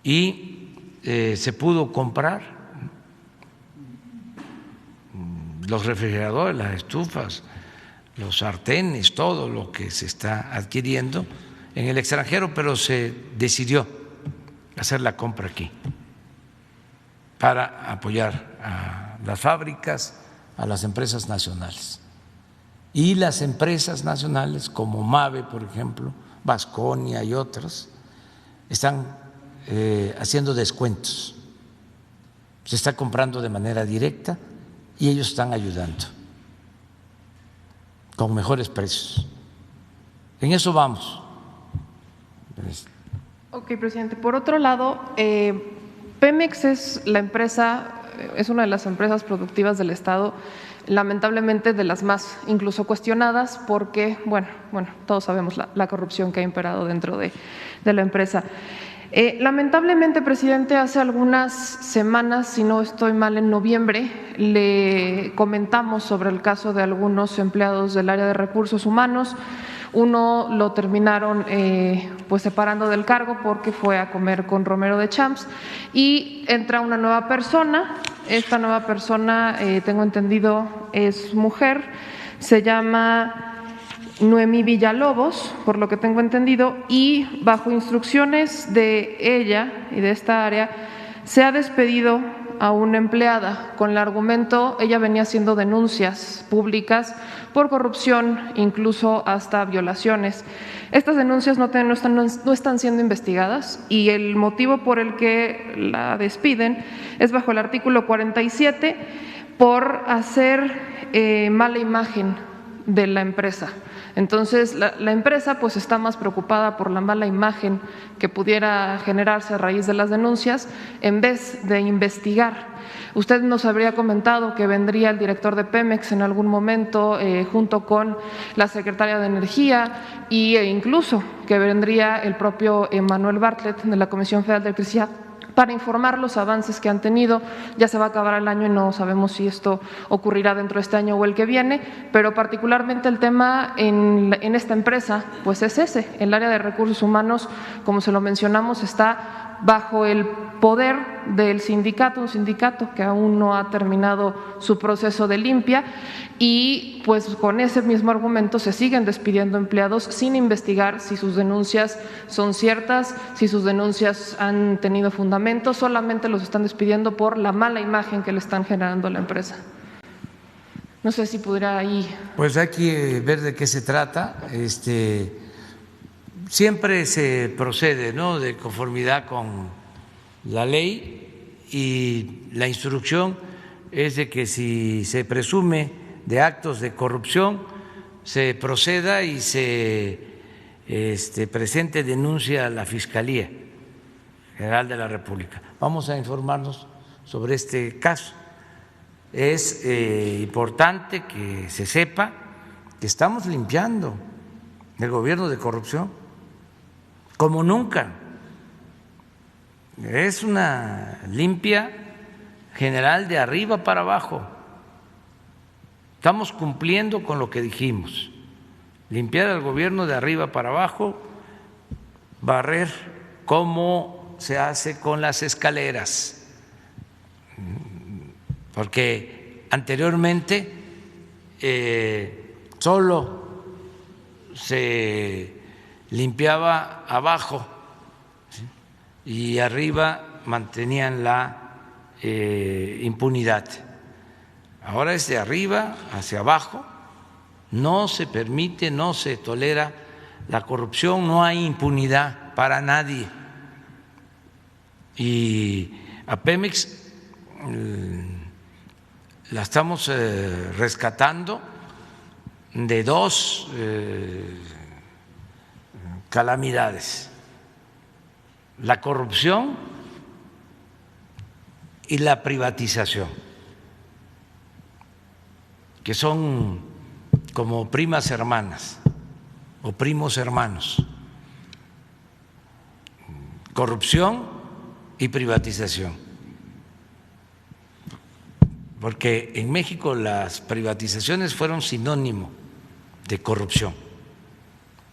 y se pudo comprar los refrigeradores, las estufas, los sartenes, todo lo que se está adquiriendo en el extranjero, pero se decidió hacer la compra aquí para apoyar a las fábricas, a las empresas nacionales. Y las empresas nacionales como Mave, por ejemplo, Vasconia y otras, están haciendo descuentos. Se está comprando de manera directa y ellos están ayudando con mejores precios. En eso vamos. Ok, presidente. Por otro lado, Pemex es la empresa, es una de las empresas productivas del Estado, lamentablemente de las más incluso cuestionadas porque, bueno, todos sabemos la corrupción que ha imperado dentro de la empresa. Lamentablemente, presidente, hace algunas semanas, si no estoy mal, en noviembre, le comentamos sobre el caso de algunos empleados del área de recursos humanos. Uno lo terminaron pues separando del cargo porque fue a comer con Romero de Champs y entra una nueva persona. Esta nueva persona, tengo entendido, es mujer, se llama Noemí Villalobos, por lo que tengo entendido, y bajo instrucciones de ella y de esta área se ha despedido a una empleada con el argumento, ella venía haciendo denuncias públicas por corrupción, incluso hasta violaciones. Estas denuncias no están siendo investigadas y el motivo por el que la despiden es bajo el artículo 47 por hacer mala imagen de la empresa. Entonces, la empresa pues está más preocupada por la mala imagen que pudiera generarse a raíz de las denuncias en vez de investigar. Usted nos habría comentado que vendría el director de Pemex en algún momento junto con la secretaria de Energía e incluso que vendría el propio Manuel Bartlett de la Comisión Federal de Electricidad para informar los avances que han tenido. Ya se va a acabar el año y no sabemos si esto ocurrirá dentro de este año o el que viene, pero particularmente el tema en esta empresa pues es ese, el área de recursos humanos, como se lo mencionamos, está bajo el poder del sindicato, un sindicato que aún no ha terminado su proceso de limpia y pues con ese mismo argumento se siguen despidiendo empleados sin investigar si sus denuncias son ciertas, si sus denuncias han tenido fundamento, solamente los están despidiendo por la mala imagen que le están generando a la empresa. No sé si pudiera ahí. Pues hay que ver de qué se trata. Siempre se procede, ¿no?, de conformidad con la ley y la instrucción es de que si se presume de actos de corrupción se proceda y se presente denuncia a la Fiscalía General de la República. Vamos a informarnos sobre este caso. Es importante que se sepa que estamos limpiando el gobierno de corrupción como nunca. Es una limpia general de arriba para abajo. Estamos cumpliendo con lo que dijimos: limpiar al gobierno de arriba para abajo, barrer como se hace con las escaleras, porque anteriormente solo se limpiaba abajo, ¿sí?, y arriba mantenían la impunidad. Ahora es de arriba hacia abajo, no se permite, no se tolera la corrupción, no hay impunidad para nadie. Y a Pemex la estamos rescatando de dos calamidades: la corrupción y la privatización. que son como primas hermanas o primos hermanos: corrupción y privatización. Porque en México las privatizaciones fueron sinónimo de corrupción.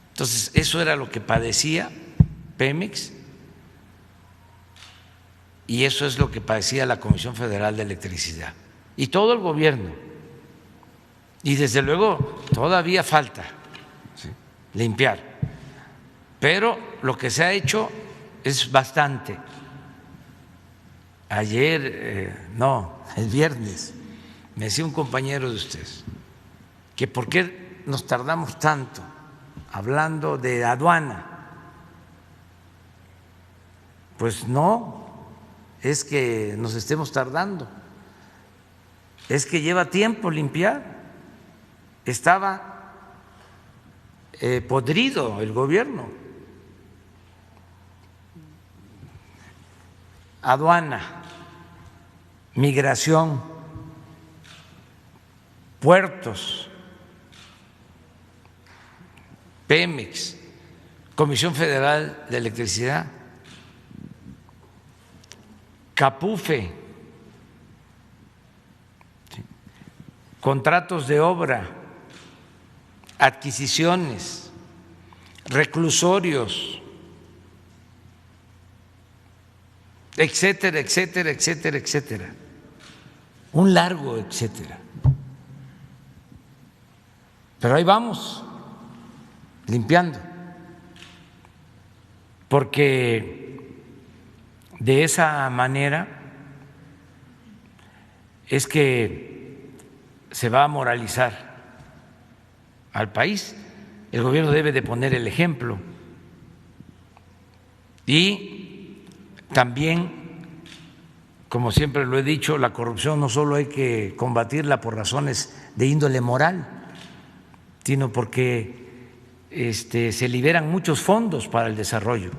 Entonces, eso era lo que padecía Pemex y eso es lo que padecía la Comisión Federal de Electricidad y todo el gobierno. Y desde luego todavía falta, ¿sí?, limpiar, pero lo que se ha hecho es bastante. Ayer, el viernes, me decía un compañero de ustedes que por qué nos tardamos tanto hablando de aduana. Pues no es que nos estemos tardando, es que lleva tiempo limpiar. Estaba podrido el gobierno. Aduana, migración, puertos, Pemex, Comisión Federal de Electricidad, Capufe, contratos de obra, adquisiciones, reclusorios, etcétera, etcétera, etcétera, etcétera. Un largo etcétera. Pero ahí vamos, limpiando, porque de esa manera es que se va a moralizar al país. El gobierno debe de poner el ejemplo y también, como siempre lo he dicho, la corrupción no solo hay que combatirla por razones de índole moral, sino porque se liberan muchos fondos para el desarrollo.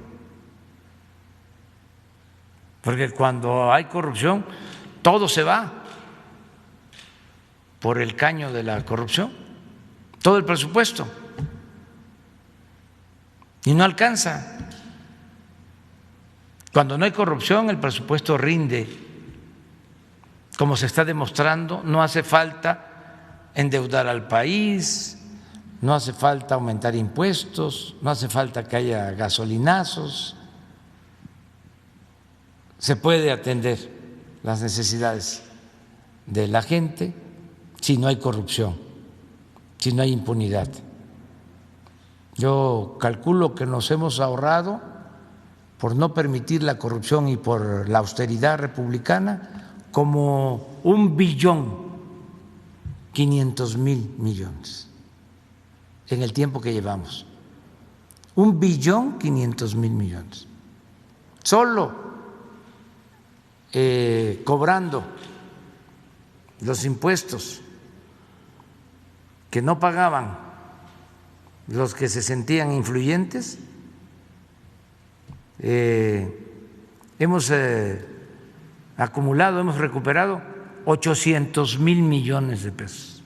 Porque cuando hay corrupción, todo se va por el caño de la corrupción, todo el presupuesto, y no alcanza. Cuando no hay corrupción, el presupuesto rinde, como se está demostrando. No hace falta endeudar al país, no hace falta aumentar impuestos, no hace falta que haya gasolinazos. Se puede atender las necesidades de la gente si no hay corrupción, si no hay impunidad. Yo calculo que nos hemos ahorrado, por no permitir la corrupción y por la austeridad republicana, como 1.500.000.000.000 en el tiempo que llevamos. 1.500.000.000.000 solo cobrando los impuestos que no pagaban los que se sentían influyentes. Hemos acumulado, hemos recuperado 800.000 millones de pesos.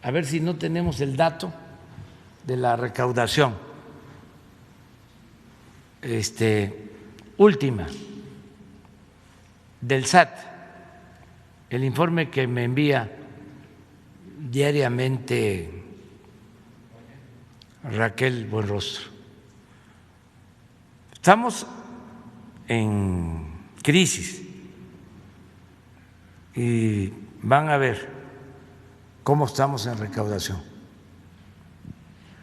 A ver si no tenemos el dato de la recaudación última del SAT, el informe que me envía diariamente Raquel Buenrostro. Estamos en crisis y van a ver cómo estamos en recaudación.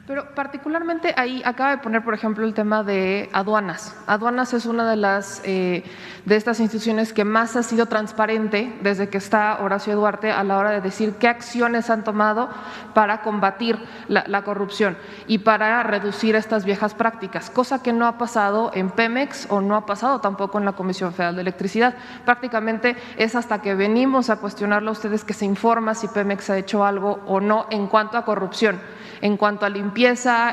Pero particularmente ahí acaba de poner, por ejemplo, el tema de aduanas. Aduanas es una de estas instituciones que más ha sido transparente desde que está Horacio Duarte a la hora de decir qué acciones han tomado para combatir la corrupción y para reducir estas viejas prácticas, cosa que no ha pasado en Pemex o no ha pasado tampoco en la Comisión Federal de Electricidad. Prácticamente es hasta que venimos a cuestionarle a ustedes que se informa si Pemex ha hecho algo o no en cuanto a corrupción, en cuanto a limpieza,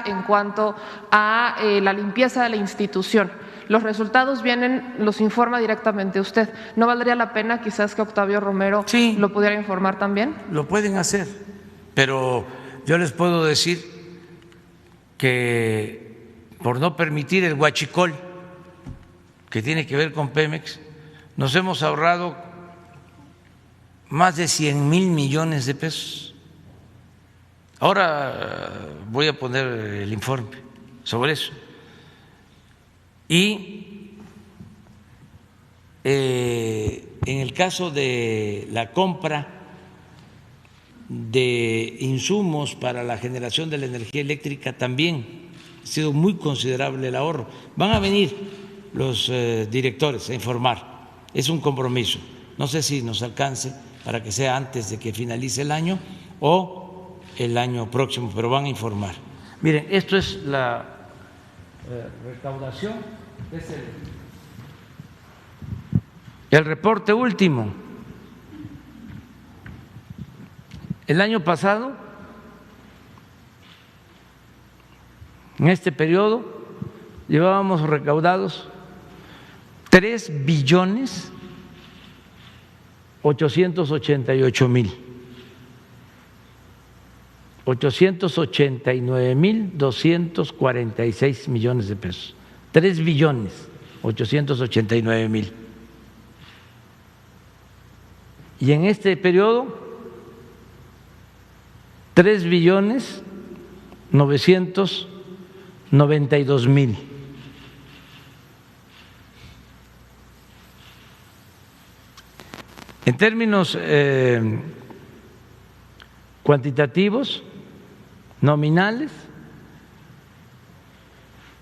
en cuanto a la limpieza de la institución. los resultados vienen, los informa directamente usted. ¿No valdría la pena quizás que Octavio Romero lo pudiera informar también? Lo pueden hacer, pero yo les puedo decir que por no permitir el huachicol que tiene que ver con Pemex, nos hemos ahorrado más de 100,000 millones de pesos. Ahora voy a poner el informe sobre eso. Y en el caso de la compra de insumos para la generación de la energía eléctrica también ha sido muy considerable el ahorro. Van a venir los directores a informar, es un compromiso. No sé si nos alcance para que sea antes de que finalice el año o el año próximo, pero van a informar. Miren, esto es la recaudación, es el reporte último. El año pasado, en este periodo, llevábamos recaudados 3,888,889,246 millones de pesos. 3,889,000,000. Y en este periodo, 3,992,000,000. En términos cuantitativos, nominales,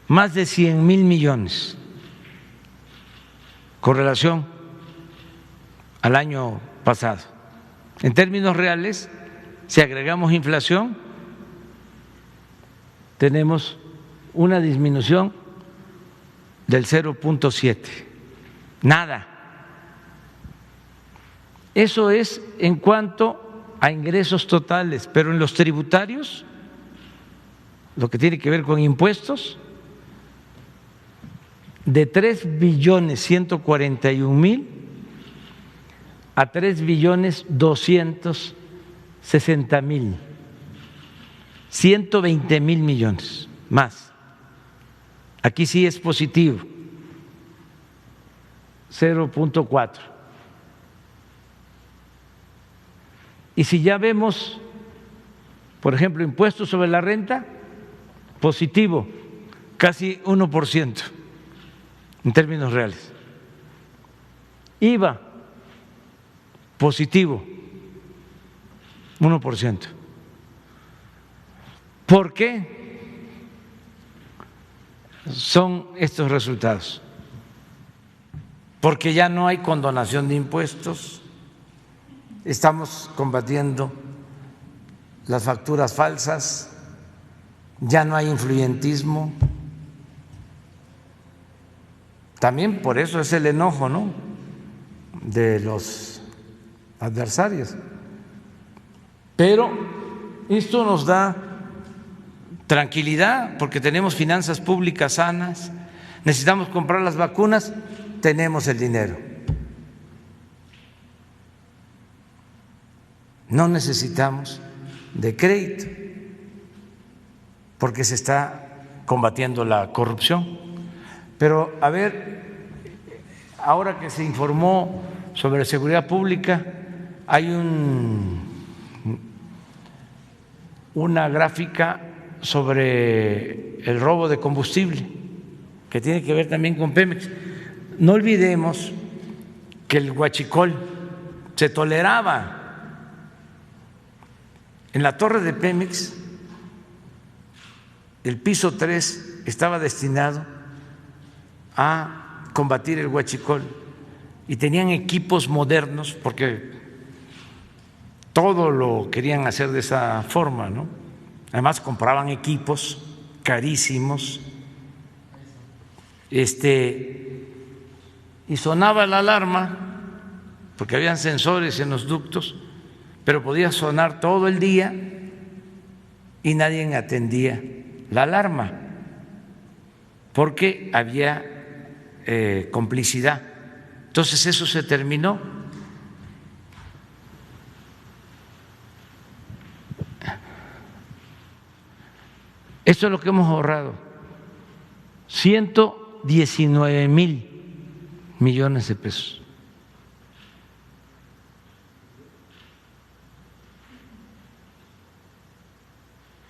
más de 100,000 millones con relación al año pasado. En términos reales, si agregamos inflación, tenemos una disminución del 0,7. Nada. Eso es en cuanto a ingresos totales, pero en los tributarios, lo que tiene que ver con impuestos, de 3,141,000,000 a 3,260,000,000, 120,000 millones más. Aquí sí es positivo, 0,4. Y si ya vemos, por ejemplo, impuestos sobre la renta, positivo, casi 1% en términos reales. IVA, positivo, 1%. ¿Por qué son estos resultados? Porque ya no hay condonación de impuestos. Estamos combatiendo las facturas falsas, ya no hay influyentismo. También por eso es el enojo, ¿no?, de los adversarios. Pero esto nos da tranquilidad porque tenemos finanzas públicas sanas, necesitamos comprar las vacunas, tenemos el dinero. No necesitamos de crédito porque se está combatiendo la corrupción. Pero a ver, ahora que se informó sobre seguridad pública, hay una gráfica sobre el robo de combustible que tiene que ver también con Pemex. No olvidemos que el huachicol se toleraba. En la torre de Pemex, el piso 3 estaba destinado a combatir el huachicol y tenían equipos modernos porque todo lo querían hacer de esa forma, ¿no? Además compraban equipos carísimos, y sonaba la alarma porque habían sensores en los ductos, pero podía sonar todo el día y nadie atendía la alarma porque había complicidad. Entonces eso se terminó. Esto es lo que hemos ahorrado, 119,000 millones de pesos.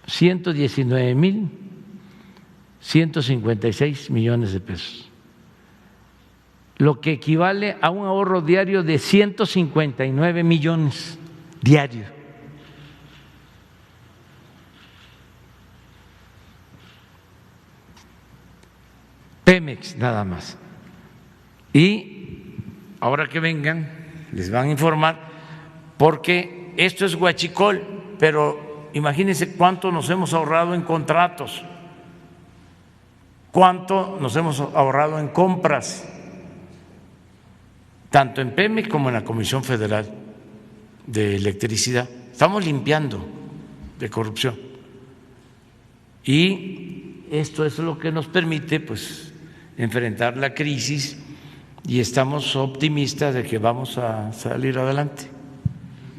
$119,156 millones de pesos, lo que equivale a un ahorro diario de 159 millones diarios. Pemex nada más. Y ahora que vengan les van a informar, porque esto es huachicol, pero imagínense cuánto nos hemos ahorrado en contratos, cuánto nos hemos ahorrado en compras, tanto en Pemex como en la Comisión Federal de Electricidad. Estamos limpiando de corrupción y esto es lo que nos permite pues enfrentar la crisis y estamos optimistas de que vamos a salir adelante.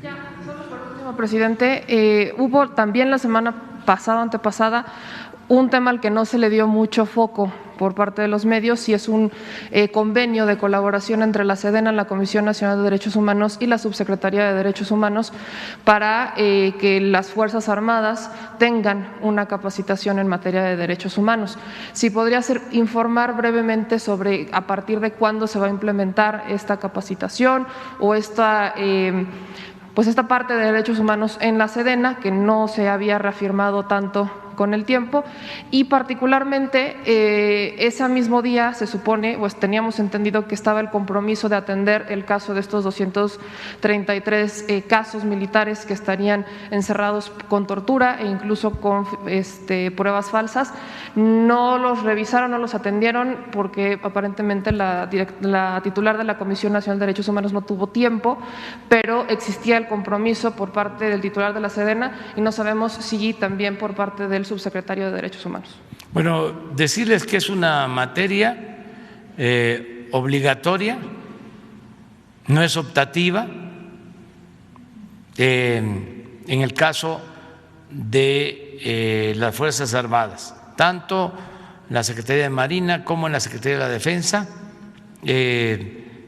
Ya, solo por último, presidente, hubo también la semana pasada, antepasada, un tema al que no se le dio mucho foco por parte de los medios y es un convenio de colaboración entre la SEDENA, la Comisión Nacional de Derechos Humanos y la Subsecretaría de Derechos Humanos para que las Fuerzas Armadas tengan una capacitación en materia de derechos humanos. Si podría informar brevemente sobre a partir de cuándo se va a implementar esta capacitación o esta parte de derechos humanos en la SEDENA, que no se había reafirmado tanto con el tiempo, y particularmente ese mismo día se supone, pues teníamos entendido que estaba el compromiso de atender el caso de estos 233 casos militares que estarían encerrados con tortura e incluso con pruebas falsas. No los revisaron, no los atendieron porque aparentemente la titular de la Comisión Nacional de Derechos Humanos no tuvo tiempo, pero existía el compromiso por parte del titular de la SEDENA y no sabemos si también por parte del subsecretario de Derechos Humanos. Bueno, decirles que es una materia obligatoria, no es optativa. En el caso de las Fuerzas Armadas, tanto en la Secretaría de Marina como en la Secretaría de la Defensa,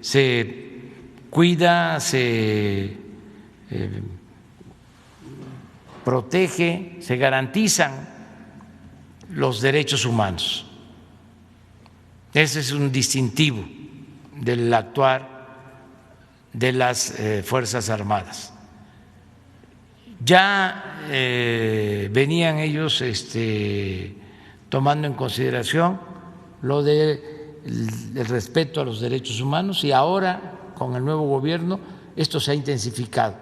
se cuida, se protege, se garantizan los derechos humanos. Ese es un distintivo del actuar de las Fuerzas Armadas. Ya venían ellos tomando en consideración lo del respeto a los derechos humanos y ahora con el nuevo gobierno esto se ha intensificado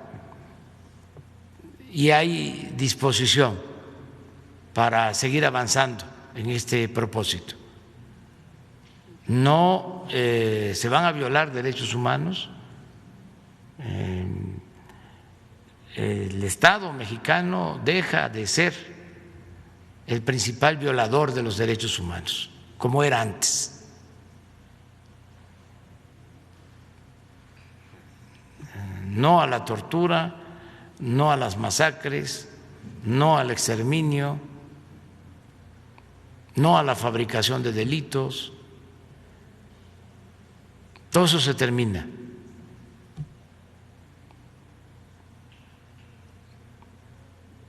y hay disposición para seguir avanzando en este propósito. No se van a violar derechos humanos. El Estado mexicano deja de ser el principal violador de los derechos humanos, como era antes. No a la tortura, no a las masacres, no al exterminio, no a la fabricación de delitos. Todo eso se termina.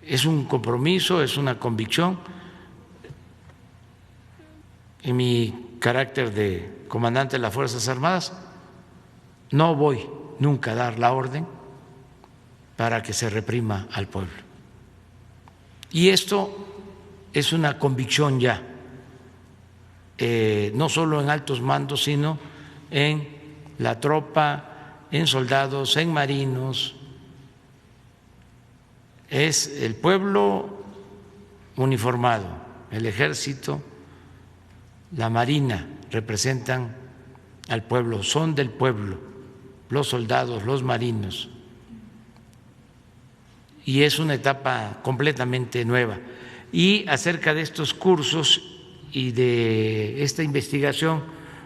Es un compromiso, es una convicción. En mi carácter de comandante de las Fuerzas Armadas, no voy nunca a dar la orden para que se reprima al pueblo. Y esto es una convicción ya, no solo en altos mandos, sino en la tropa, en soldados, en marinos. Es el pueblo uniformado, el ejército, la marina representan al pueblo, son del pueblo, los soldados, los marinos. Y es una etapa completamente nueva. Y acerca de estos cursos y de esta investigación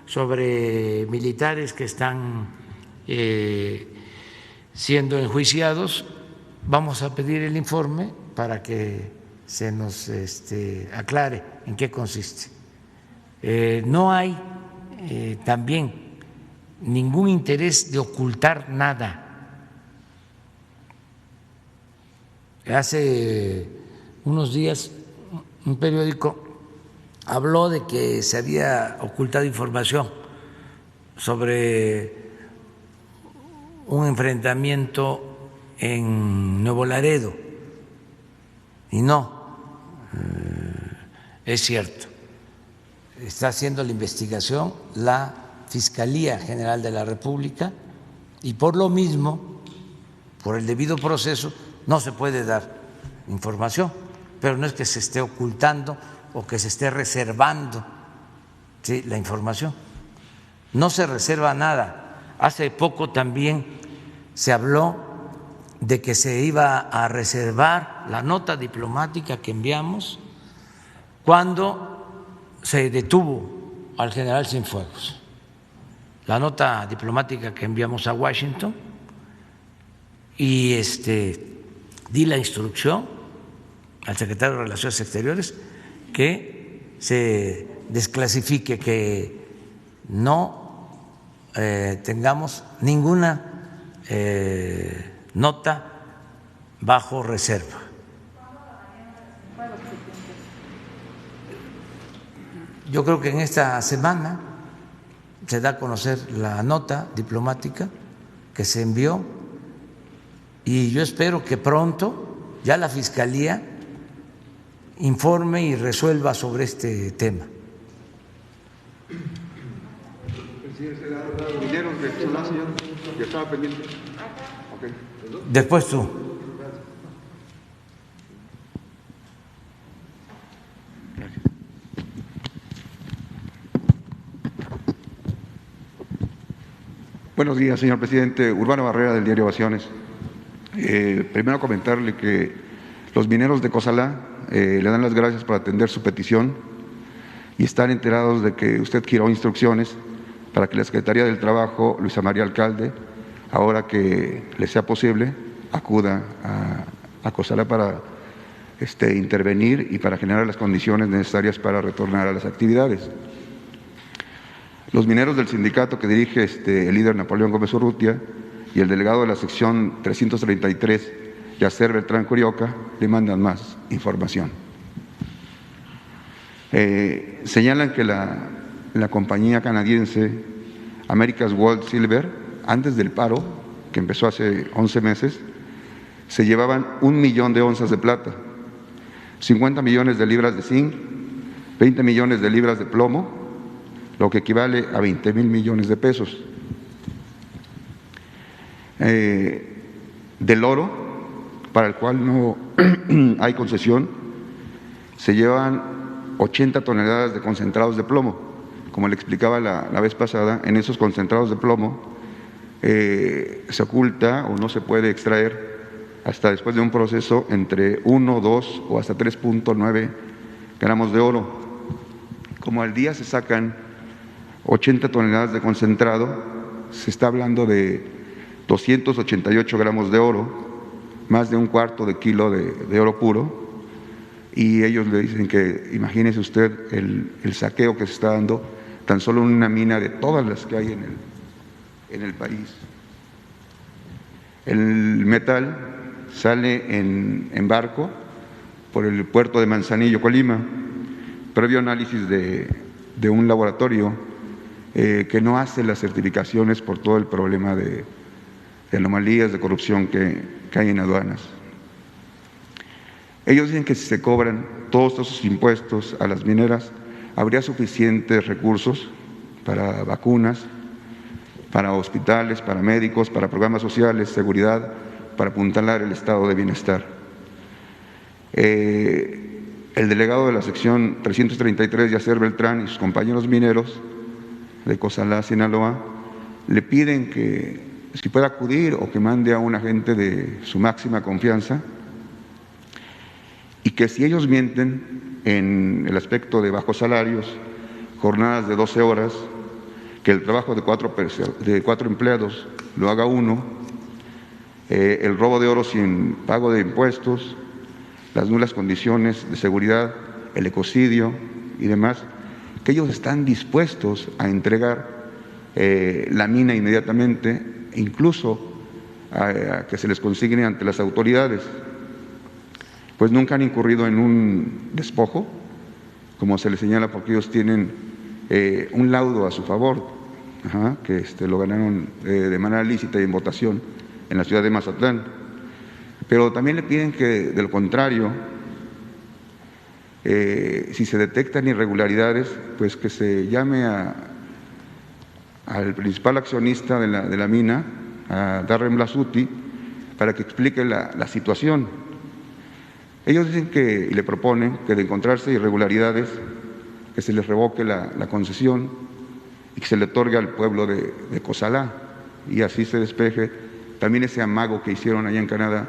sobre militares que están siendo enjuiciados. Vamos a pedir el informe para que se nos aclare en qué consiste. No hay también ningún interés de ocultar nada. Hace unos días un periódico habló de que se había ocultado información sobre un enfrentamiento en Nuevo Laredo y no, es cierto. Está haciendo la investigación la Fiscalía General de la República y por lo mismo, por el debido proceso, no se puede dar información, pero no es que se esté ocultando o que se esté reservando, ¿sí?, la información. No se reserva nada. Hace poco también se habló de que se iba a reservar la nota diplomática que enviamos cuando se detuvo al general Cienfuegos. La nota diplomática que enviamos a Washington y di la instrucción al secretario de Relaciones Exteriores que se desclasifique, que no tengamos ninguna nota bajo reserva. Yo creo que en esta semana se da a conocer la nota diplomática que se envió y yo espero que pronto ya la Fiscalía informe y resuelva sobre este tema. Después tú. Buenos días, señor presidente. Urbano Barrera, del diario Ovaciones. Primero comentarle que los mineros de Cozalá le dan las gracias por atender su petición y están enterados de que usted giró instrucciones para que la Secretaría del Trabajo, Luisa María Alcalde, ahora que le sea posible, acuda a Cozalá para intervenir y para generar las condiciones necesarias para retornar a las actividades. Los mineros del sindicato que dirige el líder Napoleón Gómez Urrutia y el delegado de la sección 333, Yacer Beltrán Curioca, le mandan más información. Señalan que la compañía canadiense America's Gold Silver, antes del paro, que empezó hace 11 meses, se llevaban 1 millón de onzas de plata, 50 millones de libras de zinc, 20 millones de libras de plomo, lo que equivale a 20,000 millones de pesos. Del oro, para el cual no hay concesión, se llevan 80 toneladas de concentrados de plomo. Como le explicaba la vez pasada, en esos concentrados de plomo se oculta o no se puede extraer hasta después de un proceso entre 1, 2 o hasta 3.9 gramos de oro. Como al día se sacan 80 toneladas de concentrado, se está hablando de 288 gramos de oro, más de 1/4 de kilo de oro puro, y ellos le dicen que imagínese usted el saqueo que se está dando tan solo en una mina de todas las que hay en el país. El metal sale en barco por el puerto de Manzanillo, Colima, previo análisis de un laboratorio que no hace las certificaciones por todo el problema de anomalías de corrupción que hay en aduanas. Ellos dicen que si se cobran todos esos impuestos a las mineras, habría suficientes recursos para vacunas, para hospitales, para médicos, para programas sociales, seguridad, para apuntalar el estado de bienestar. El delegado de la sección 333, Yacer Beltrán, y sus compañeros mineros de Cozalá, Sinaloa, le piden que si puede acudir o que mande a un agente de su máxima confianza y que si ellos mienten en el aspecto de bajos salarios, jornadas de 12 horas, que el trabajo de cuatro empleados lo haga uno, el robo de oro sin pago de impuestos, las nulas condiciones de seguridad, el ecocidio y demás, que ellos están dispuestos a entregar la mina inmediatamente, incluso a que se les consigne ante las autoridades, pues nunca han incurrido en un despojo, como se les señala, porque ellos tienen un laudo a su favor, que lo ganaron de manera lícita y en votación en la ciudad de Mazatlán. Pero también le piden que, de lo contrario, si se detectan irregularidades, pues que se llame al principal accionista de la mina, a Darren Blasutti, para que explique la situación. Ellos dicen y le proponen que de encontrarse irregularidades, que se les revoque la concesión y que se le otorgue al pueblo de Cozalá, y así se despeje también ese amago que hicieron allá en Canadá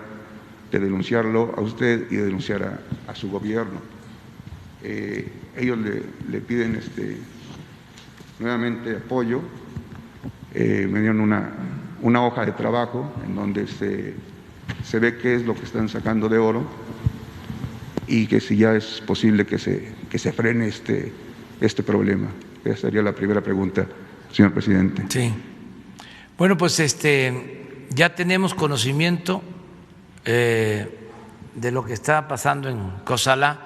de denunciarlo a usted y de denunciar a su gobierno. Ellos le piden nuevamente apoyo. Me dieron una hoja de trabajo en donde se ve qué es lo que están sacando de oro y que si ya es posible que se frene este problema. Esa sería la primera pregunta, señor presidente. Sí. Bueno, pues ya tenemos conocimiento de lo que está pasando en Cozalá,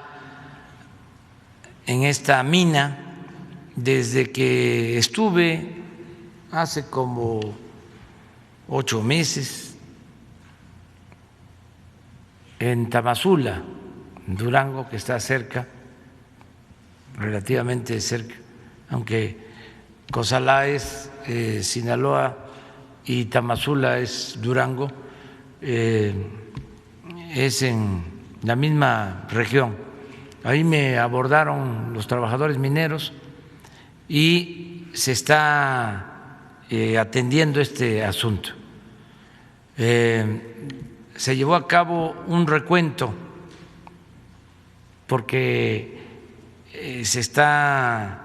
en esta mina, desde que estuve hace como 8 meses en Tamazula, Durango, que está cerca, relativamente cerca, aunque Cozalá es Sinaloa y Tamazula es Durango, es en la misma región. Ahí me abordaron los trabajadores mineros y se está atendiendo este asunto. Se llevó a cabo un recuento porque se está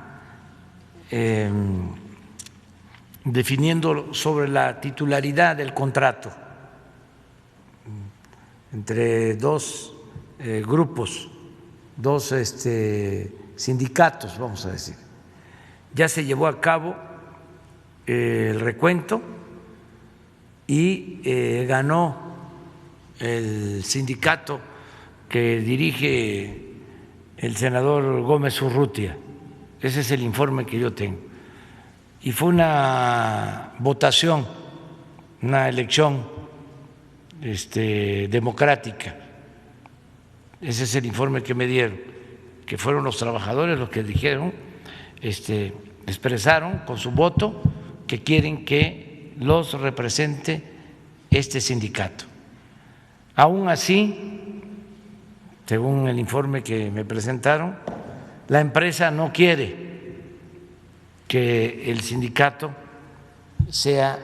definiendo sobre la titularidad del contrato entre dos grupos, dos sindicatos, vamos a decir. Ya se llevó a cabo el recuento y ganó el sindicato que dirige el senador Gómez Urrutia. Ese es el informe que yo tengo. Y fue una votación, una elección democrática. Ese es el informe que me dieron, que fueron los trabajadores los que dijeron, expresaron con su voto que quieren que los represente este sindicato. Aún así, según el informe que me presentaron, la empresa no quiere que el sindicato sea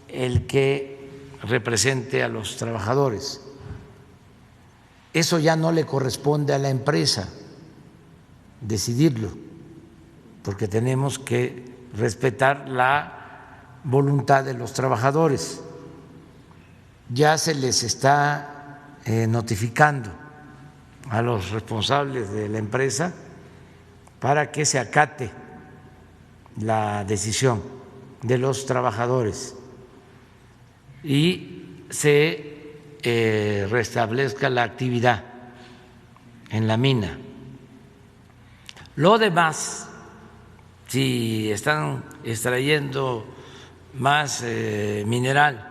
el que represente a los trabajadores. Eso ya no le corresponde a la empresa decidirlo, porque tenemos que respetar la voluntad de los trabajadores. Ya se les está notificando a los responsables de la empresa para que se acate la decisión de los trabajadores y se restablezca la actividad en la mina. Lo demás, si están extrayendo más mineral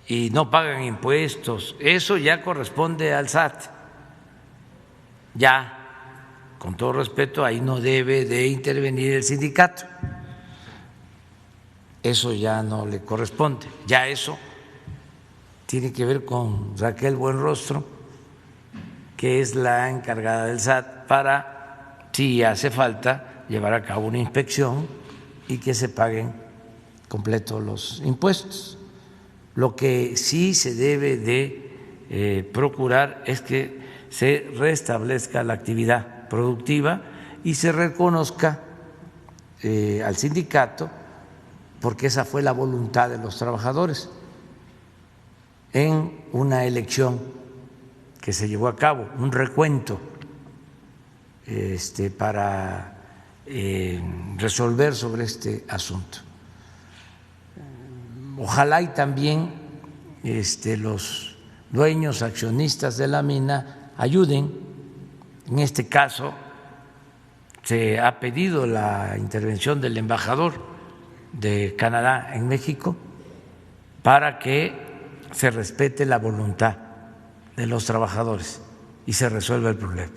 y no pagan impuestos, eso ya corresponde al SAT. Ya, con todo respeto, ahí no debe de intervenir el sindicato. Eso ya no le corresponde. Ya eso tiene que ver con Raquel Buenrostro, que es la encargada del SAT, para, si hace falta, llevar a cabo una inspección y que se paguen completos los impuestos. Lo que sí se debe de procurar es que se restablezca la actividad productiva y se reconozca al sindicato, porque esa fue la voluntad de los trabajadores en una elección que se llevó a cabo, un recuento para resolver sobre este asunto. Ojalá y también los dueños, accionistas de la mina ayuden. En este caso se ha pedido la intervención del embajador de Canadá en México para que se respete la voluntad de los trabajadores y se resuelva el problema.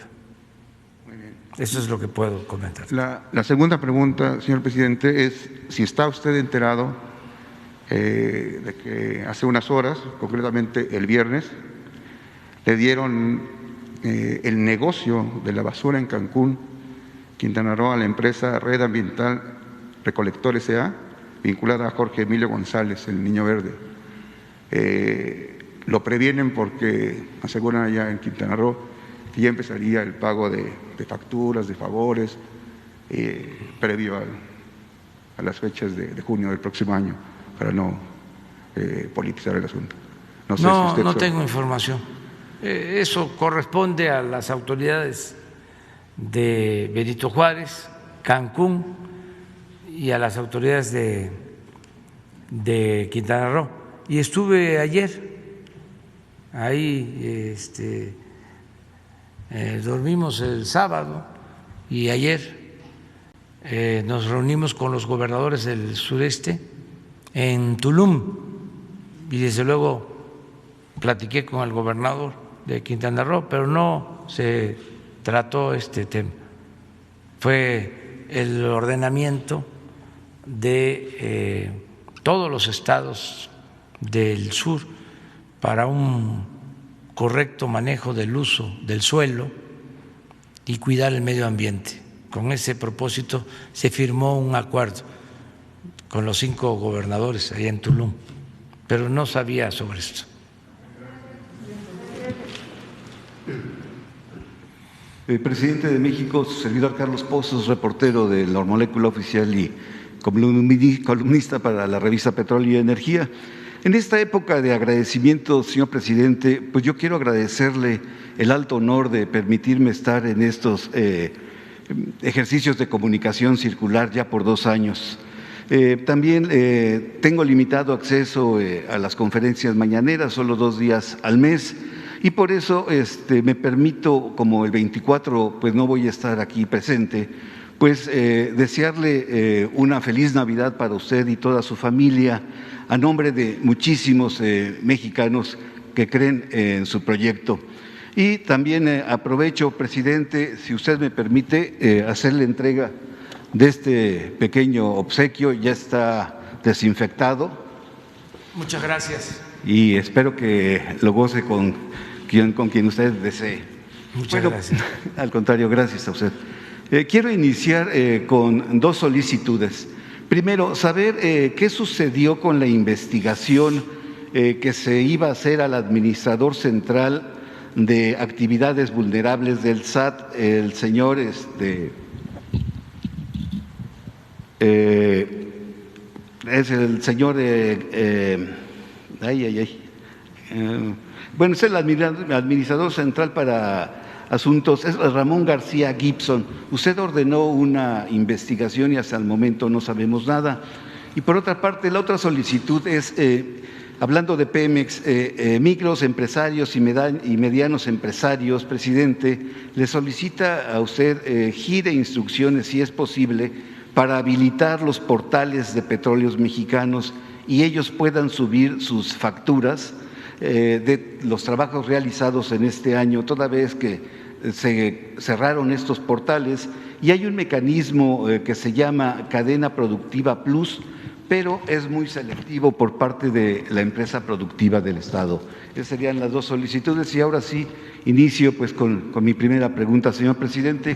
Eso es lo que puedo comentar. La segunda pregunta, señor presidente, es si está usted enterado de que hace unas horas, concretamente el viernes, le dieron el negocio de la basura en Cancún, Quintana Roo, a la empresa Red Ambiental Recolector S.A., vinculada a Jorge Emilio González, el Niño Verde. Lo previenen porque aseguran allá en Quintana Roo que ya empezaría el pago de facturas, de favores, previo a las fechas de junio del próximo año, para no politizar el asunto. No tengo información. Eso corresponde a las autoridades de Benito Juárez, Cancún y a las autoridades de Quintana Roo. Y estuve ayer ahí, dormimos el sábado y ayer nos reunimos con los gobernadores del sureste en Tulum y desde luego platiqué con el gobernador de Quintana Roo, pero no se trató este tema. Fue el ordenamiento de todos los estados del sur para un correcto manejo del uso del suelo y cuidar el medio ambiente. Con ese propósito se firmó un acuerdo con los 5 gobernadores allá en Tulum, pero no sabía sobre esto. El presidente de México, su servidor Carlos Pozos, reportero de La Molécula Oficial y columnista para la revista Petróleo y Energía. En esta época de agradecimiento, señor presidente, pues yo quiero agradecerle el alto honor de permitirme estar en estos ejercicios de comunicación circular ya por 2 años. También tengo limitado acceso a las conferencias mañaneras, solo 2 días al mes, y por eso me permito, como el 24 pues no voy a estar aquí presente, pues desearle una feliz Navidad para usted y toda su familia, a nombre de muchísimos mexicanos que creen en su proyecto. Y también aprovecho, presidente, si usted me permite, hacerle entrega de este pequeño obsequio. Ya está desinfectado. Muchas gracias. Y espero que lo goce con quien usted desee. Muchas gracias. Al contrario, gracias a usted. Quiero iniciar con 2 solicitudes. Primero, saber qué sucedió con la investigación que se iba a hacer al administrador central de actividades vulnerables del SAT, el señor es el señor bueno, es el administrador central para asuntos, es Ramón García Gibson. Usted ordenó una investigación y hasta el momento no sabemos nada. Y por otra parte, la otra solicitud es, hablando de Pemex, micros empresarios y medianos empresarios, presidente, le solicita a usted gire instrucciones, si es posible, para habilitar los portales de Petróleos Mexicanos y ellos puedan subir sus facturas de los trabajos realizados en este año, toda vez que se cerraron estos portales y hay un mecanismo que se llama Cadena Productiva Plus, pero es muy selectivo por parte de la empresa productiva del Estado. Esas serían las 2 solicitudes y ahora sí inicio pues con mi primera pregunta, señor presidente.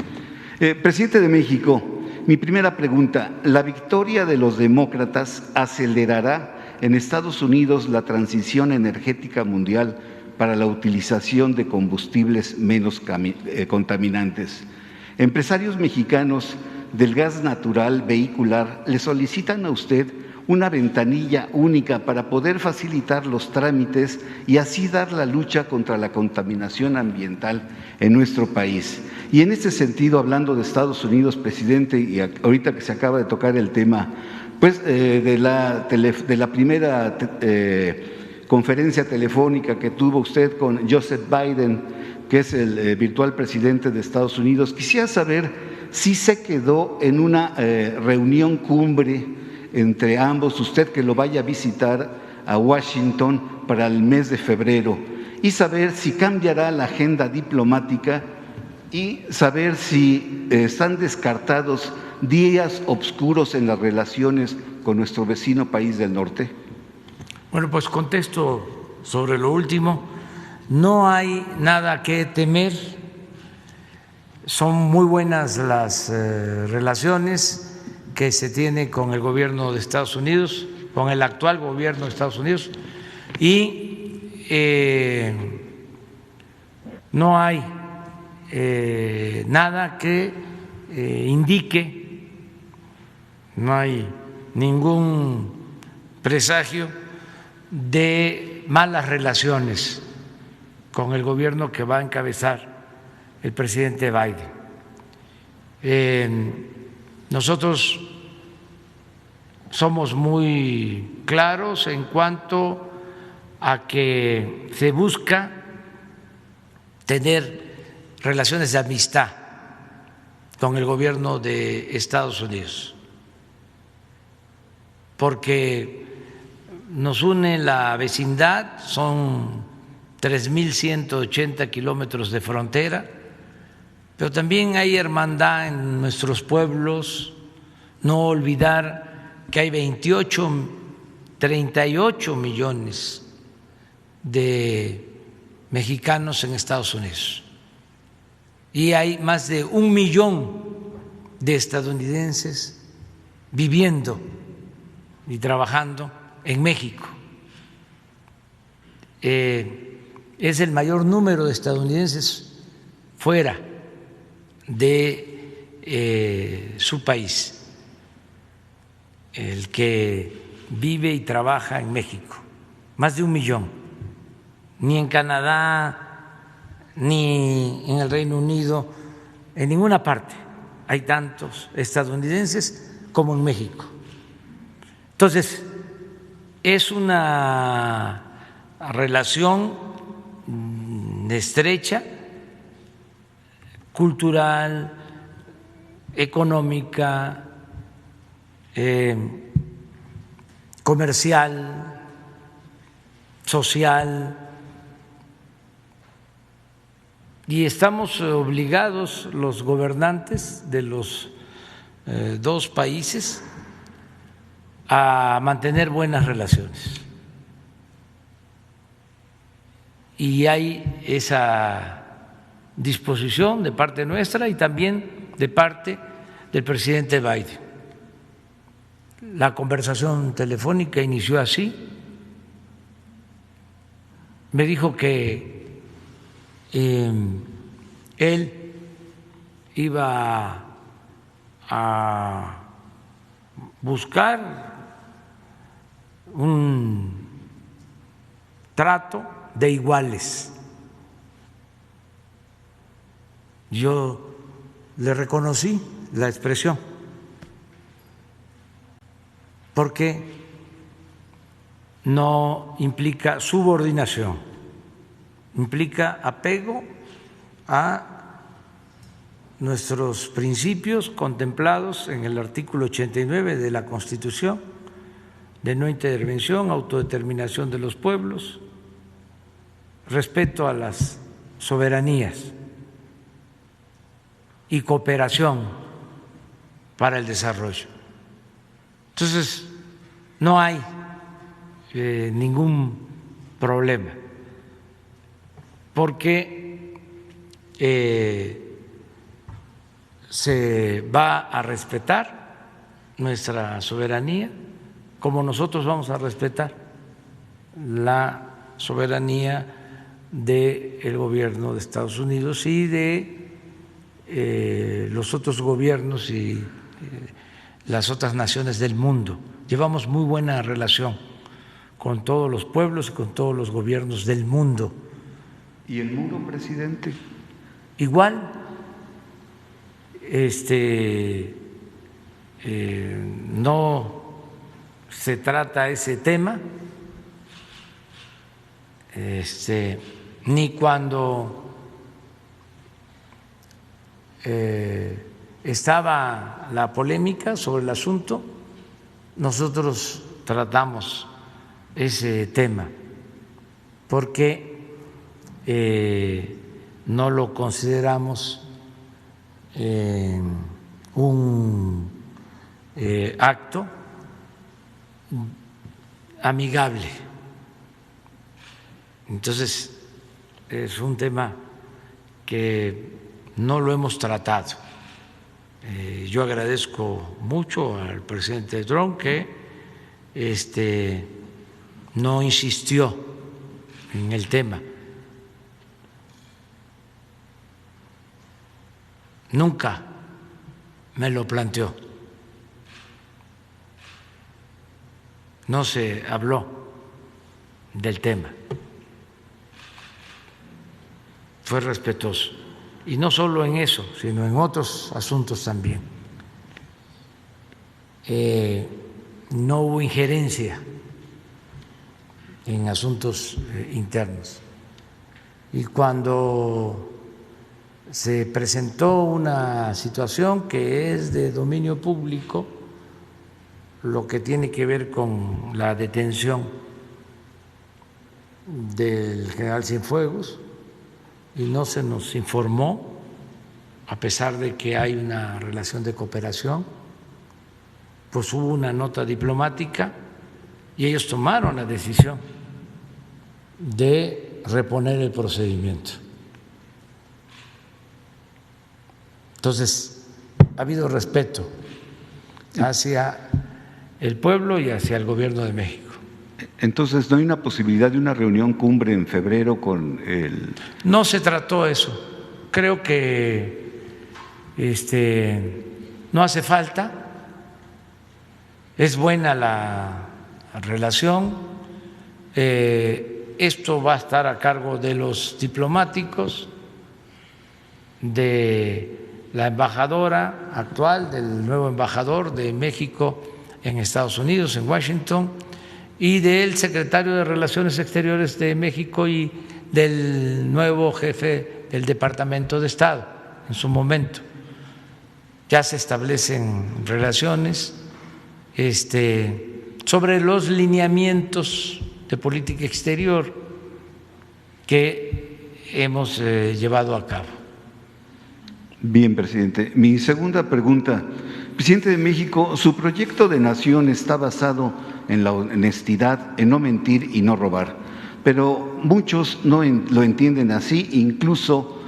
Presidente de México, mi primera pregunta, ¿la victoria de los demócratas acelerará en Estados Unidos la transición energética mundial para la utilización de combustibles menos contaminantes? Empresarios mexicanos del gas natural vehicular le solicitan a usted una ventanilla única para poder facilitar los trámites y así dar la lucha contra la contaminación ambiental en nuestro país. Y en este sentido, hablando de Estados Unidos, presidente, y ahorita que se acaba de tocar el tema, pues de la primera conferencia telefónica que tuvo usted con Joseph Biden, que es el virtual presidente de Estados Unidos, quisiera saber si se quedó en una reunión cumbre entre ambos, usted que lo vaya a visitar a Washington para el mes de febrero, y saber si cambiará la agenda diplomática y saber si están descartados días oscuros en las relaciones con nuestro vecino país del norte. Bueno, pues contesto sobre lo último. No hay nada que temer, son muy buenas las relaciones que se tiene con el gobierno de Estados Unidos, con el actual gobierno de Estados Unidos, y no hay nada que indique, no hay ningún presagio de malas relaciones con el gobierno que va a encabezar el presidente Biden. Nosotros somos muy claros en cuanto a que se busca tener relaciones de amistad con el gobierno de Estados Unidos, porque nos une la vecindad, son 3.180 kilómetros de frontera, pero también hay hermandad en nuestros pueblos. No olvidar que hay 38 millones de mexicanos en Estados Unidos y hay más de 1 millón de estadounidenses viviendo y trabajando en México. Es el mayor número de estadounidenses fuera de su país el que vive y trabaja en México, más de 1 millón. Ni en Canadá, ni en el Reino Unido, en ninguna parte hay tantos estadounidenses como en México. Entonces, es una relación estrecha, cultural, económica, comercial, social, y estamos obligados los gobernantes de los dos países a mantener buenas relaciones. Y hay esa disposición de parte nuestra y también de parte del presidente Biden. La conversación telefónica inició así. Me dijo que él iba a buscar un trato de iguales. Yo le reconocí la expresión porque no implica subordinación, implica apego a nuestros principios contemplados en el artículo 89 de la Constitución, de no intervención, autodeterminación de los pueblos, respeto a las soberanías y cooperación para el desarrollo. Entonces, no hay ningún problema, porque se va a respetar nuestra soberanía, como nosotros vamos a respetar la soberanía del gobierno de Estados Unidos y de los otros gobiernos y las otras naciones del mundo. Llevamos muy buena relación con todos los pueblos y con todos los gobiernos del mundo. ¿Y el mundo, presidente? Igual, no se trata ese tema, ni cuando estaba la polémica sobre el asunto, nosotros tratamos ese tema, porque no lo consideramos un acto amigable. Entonces, es un tema que no lo hemos tratado. Yo agradezco mucho al presidente Trump que no insistió en el tema. Nunca me lo planteó. No se habló del tema. Fue respetuoso. Y no solo en eso, sino en otros asuntos también. No hubo injerencia en asuntos internos. Y cuando se presentó una situación que es de dominio público, lo que tiene que ver con la detención del general Cienfuegos, y no se nos informó, a pesar de que hay una relación de cooperación, pues hubo una nota diplomática y ellos tomaron la decisión de reponer el procedimiento. Entonces, ha habido respeto hacia el pueblo y hacia el gobierno de México. Entonces, ¿no hay una posibilidad de una reunión cumbre en febrero con el...? No se trató eso. Creo que no hace falta. Es buena la relación. Esto va a estar a cargo de los diplomáticos, de la embajadora actual, del nuevo embajador de México en Estados Unidos, en Washington, y del secretario de Relaciones Exteriores de México y del nuevo jefe del Departamento de Estado en su momento. Ya se establecen relaciones sobre los lineamientos de política exterior que hemos llevado a cabo. Bien, presidente. Mi segunda pregunta. Presidente de México, su proyecto de nación está basado en la honestidad, en no mentir y no robar, pero muchos no lo entienden así, incluso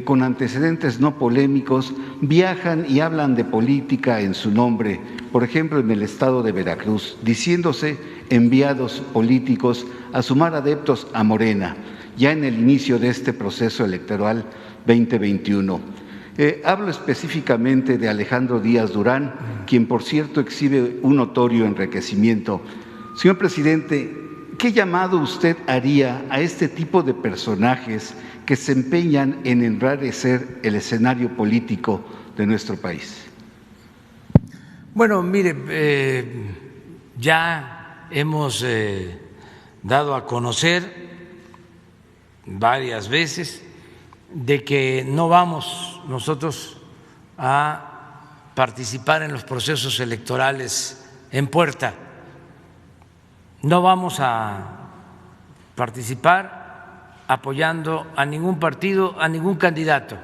con antecedentes no polémicos, viajan y hablan de política en su nombre, por ejemplo en el estado de Veracruz, diciéndose enviados políticos a sumar adeptos a Morena, ya en el inicio de este proceso electoral 2021. Hablo específicamente de Alejandro Díaz Durán, quien por cierto exhibe un notorio enriquecimiento. Señor presidente, ¿qué llamado usted haría a este tipo de personajes que se empeñan en enrarecer el escenario político de nuestro país? Bueno, mire, ya hemos dado a conocer varias veces de que no vamos nosotros a participar en los procesos electorales en puerta. No vamos a participar apoyando a ningún partido, a ningún candidato.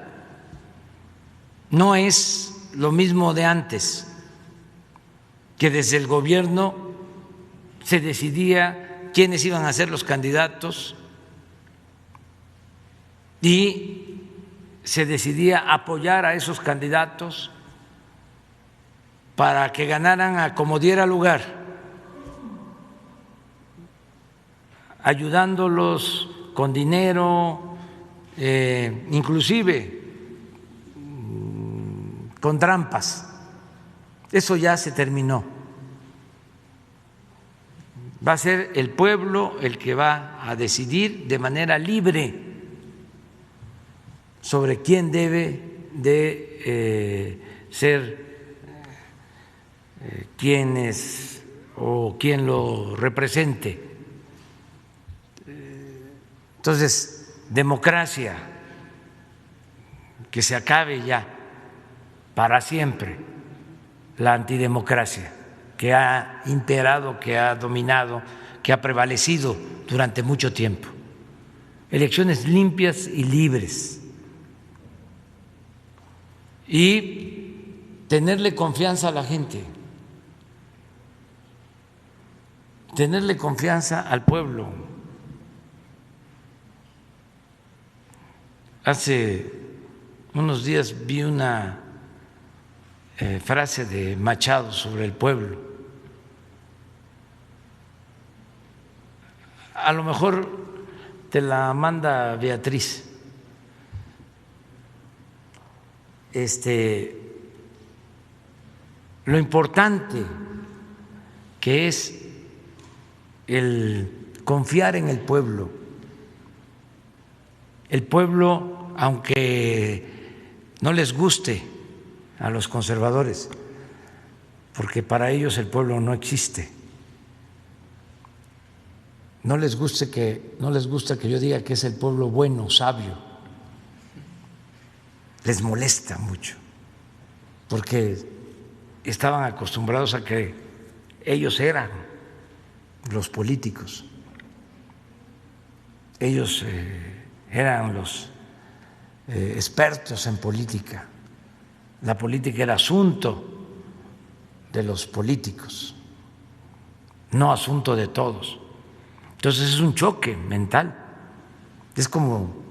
No es lo mismo de antes, que desde el gobierno se decidía quiénes iban a ser los candidatos y se decidía apoyar a esos candidatos para que ganaran a como diera lugar, ayudándolos con dinero, inclusive con trampas, Eso ya se terminó. Va a ser el pueblo el que va a decidir de manera libre sobre quién debe de ser quién es o quién lo represente. Entonces, democracia, que se acabe ya para siempre la antidemocracia que ha imperado, que ha dominado, que ha prevalecido durante mucho tiempo. Elecciones limpias y libres. Y tenerle confianza a la gente, tenerle confianza al pueblo. Hace unos días vi una frase de Machado sobre el pueblo. A lo mejor te la manda Beatriz. Lo importante que es el confiar en el pueblo. El pueblo, aunque no les guste a los conservadores, porque para ellos el pueblo no existe, no les gusta que yo diga que es el pueblo bueno, sabio, les molesta mucho, porque estaban acostumbrados a que ellos eran los políticos, ellos eran los expertos en política, la política era asunto de los políticos, no asunto de todos. Entonces es un choque mental, es como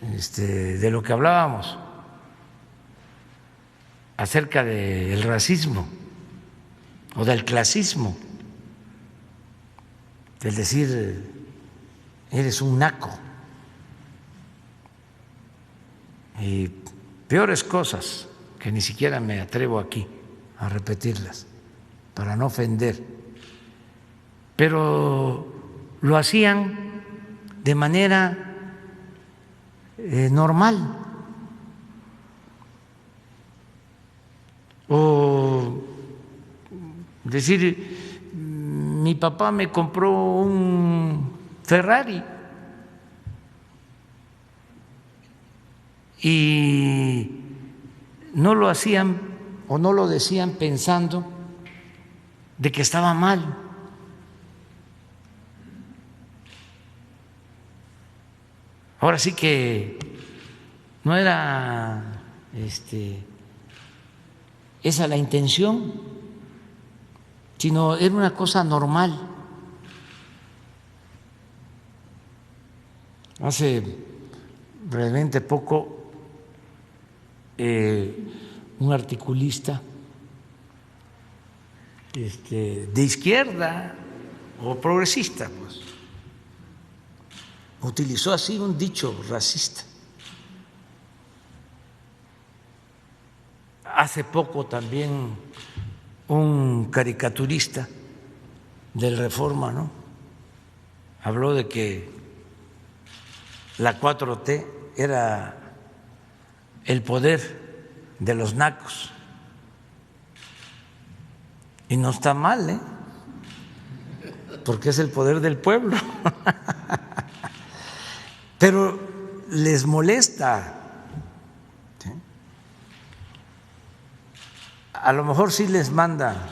de lo que hablábamos acerca del racismo o del clasismo, del decir eres un naco y peores cosas que ni siquiera me atrevo aquí a repetirlas para no ofender, pero lo hacían de manera normal. O decir, mi papá me compró un Ferrari y no lo hacían o no lo decían pensando de que estaba mal. Ahora sí que no era esa la intención, sino era una cosa normal. Hace brevemente poco un articulista de izquierda o progresista, pues, utilizó así un dicho racista. Hace poco también un caricaturista del Reforma, ¿no?, habló de que la 4T era el poder de los nacos. Y no está mal, porque es el poder del pueblo. Pero les molesta. ¿Sí? A lo mejor sí les manda.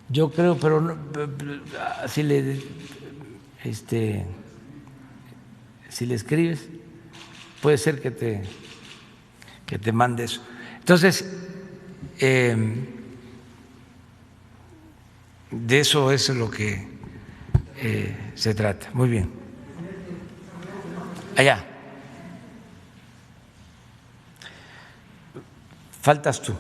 Yo creo, pero no, si le escribes, puede ser que te mande eso. Entonces, de eso es lo que se trata. Muy bien. Allá. Faltas tú.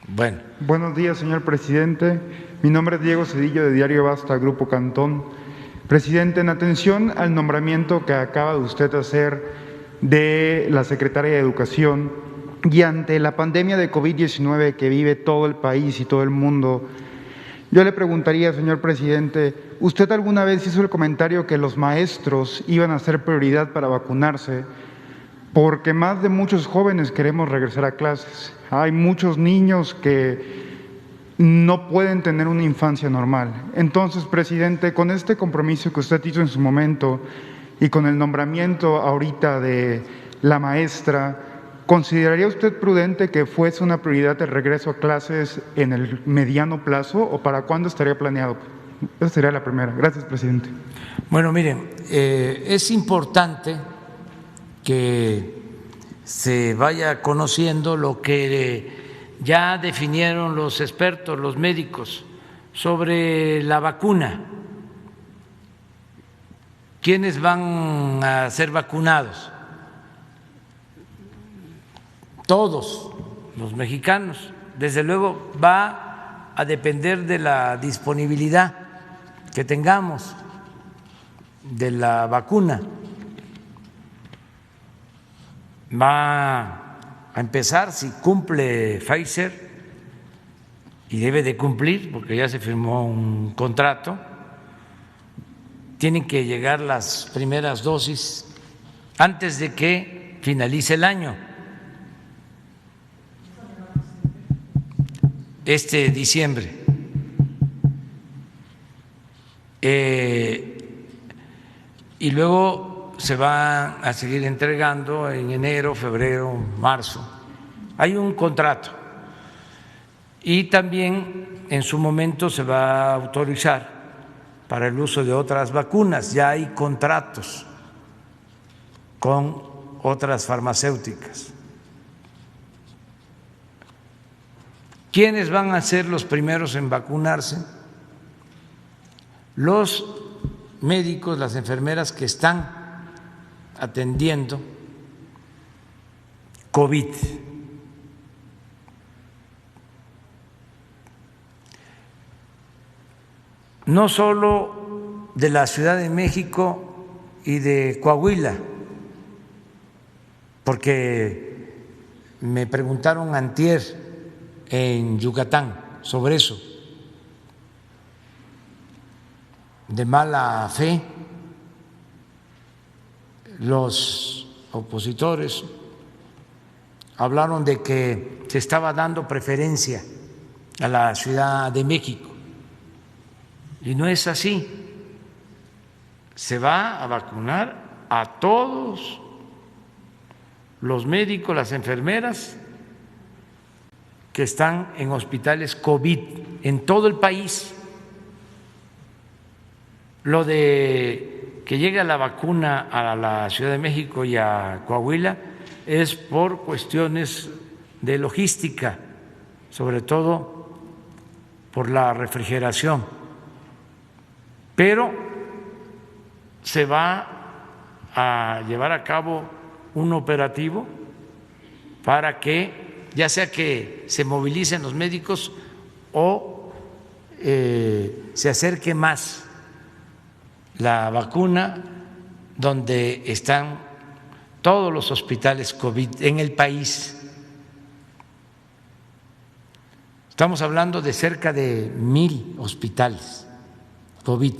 Bueno. Buenos días, señor presidente. Mi nombre es Diego Cedillo, de Diario Basta, Grupo Cantón. Presidente, en atención al nombramiento que acaba de usted hacer de la Secretaria de Educación y ante la pandemia de COVID-19 que vive todo el país y todo el mundo, yo le preguntaría, señor presidente, ¿usted alguna vez hizo el comentario que los maestros iban a ser prioridad para vacunarse? Porque más de muchos jóvenes queremos regresar a clases. Hay muchos niños que no pueden tener una infancia normal. Entonces, presidente, con este compromiso que usted hizo en su momento y con el nombramiento ahorita de la maestra, ¿consideraría usted prudente que fuese una prioridad el regreso a clases en el mediano plazo o para cuándo estaría planeado? Esa sería la primera. Gracias, presidente. Bueno, miren, es importante que se vaya conociendo lo que ya definieron los expertos, los médicos, sobre la vacuna. ¿Quiénes van a ser vacunados? Todos los mexicanos. Desde luego va a depender de la disponibilidad que tengamos de la vacuna. Va a empezar, si cumple Pfizer, y debe de cumplir porque ya se firmó un contrato, tienen que llegar las primeras dosis antes de que finalice el año. Este diciembre. Y luego se va a seguir entregando en enero, febrero, marzo. Hay un contrato y también en su momento se va a autorizar para el uso de otras vacunas. Ya hay contratos con otras farmacéuticas. ¿Quiénes van a ser los primeros en vacunarse? Los médicos, las enfermeras que están atendiendo COVID. No solo de la Ciudad de México y de Coahuila, porque me preguntaron antier en Yucatán sobre eso, de mala fe. Los opositores hablaron de que se estaba dando preferencia a la Ciudad de México y no es así. Se va a vacunar a todos los médicos, las enfermeras que están en hospitales COVID en todo el país. Lo de que llegue la vacuna a la Ciudad de México y a Coahuila es por cuestiones de logística, sobre todo por la refrigeración, pero se va a llevar a cabo un operativo para que ya sea que se movilicen los médicos o se acerque más la vacuna donde están todos los hospitales COVID en el país. Estamos hablando de cerca de 1,000 hospitales COVID.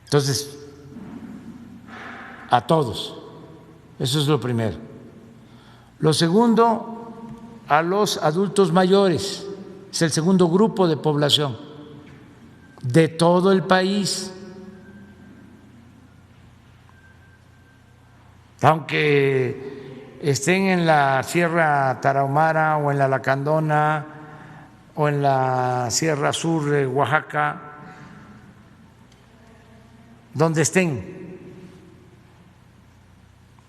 Entonces, a todos. Eso es lo primero. Lo segundo, a los adultos mayores. Es el segundo grupo de población de todo el país. Aunque estén en la Sierra Tarahumara o en la Lacandona o en la Sierra Sur de Oaxaca, donde estén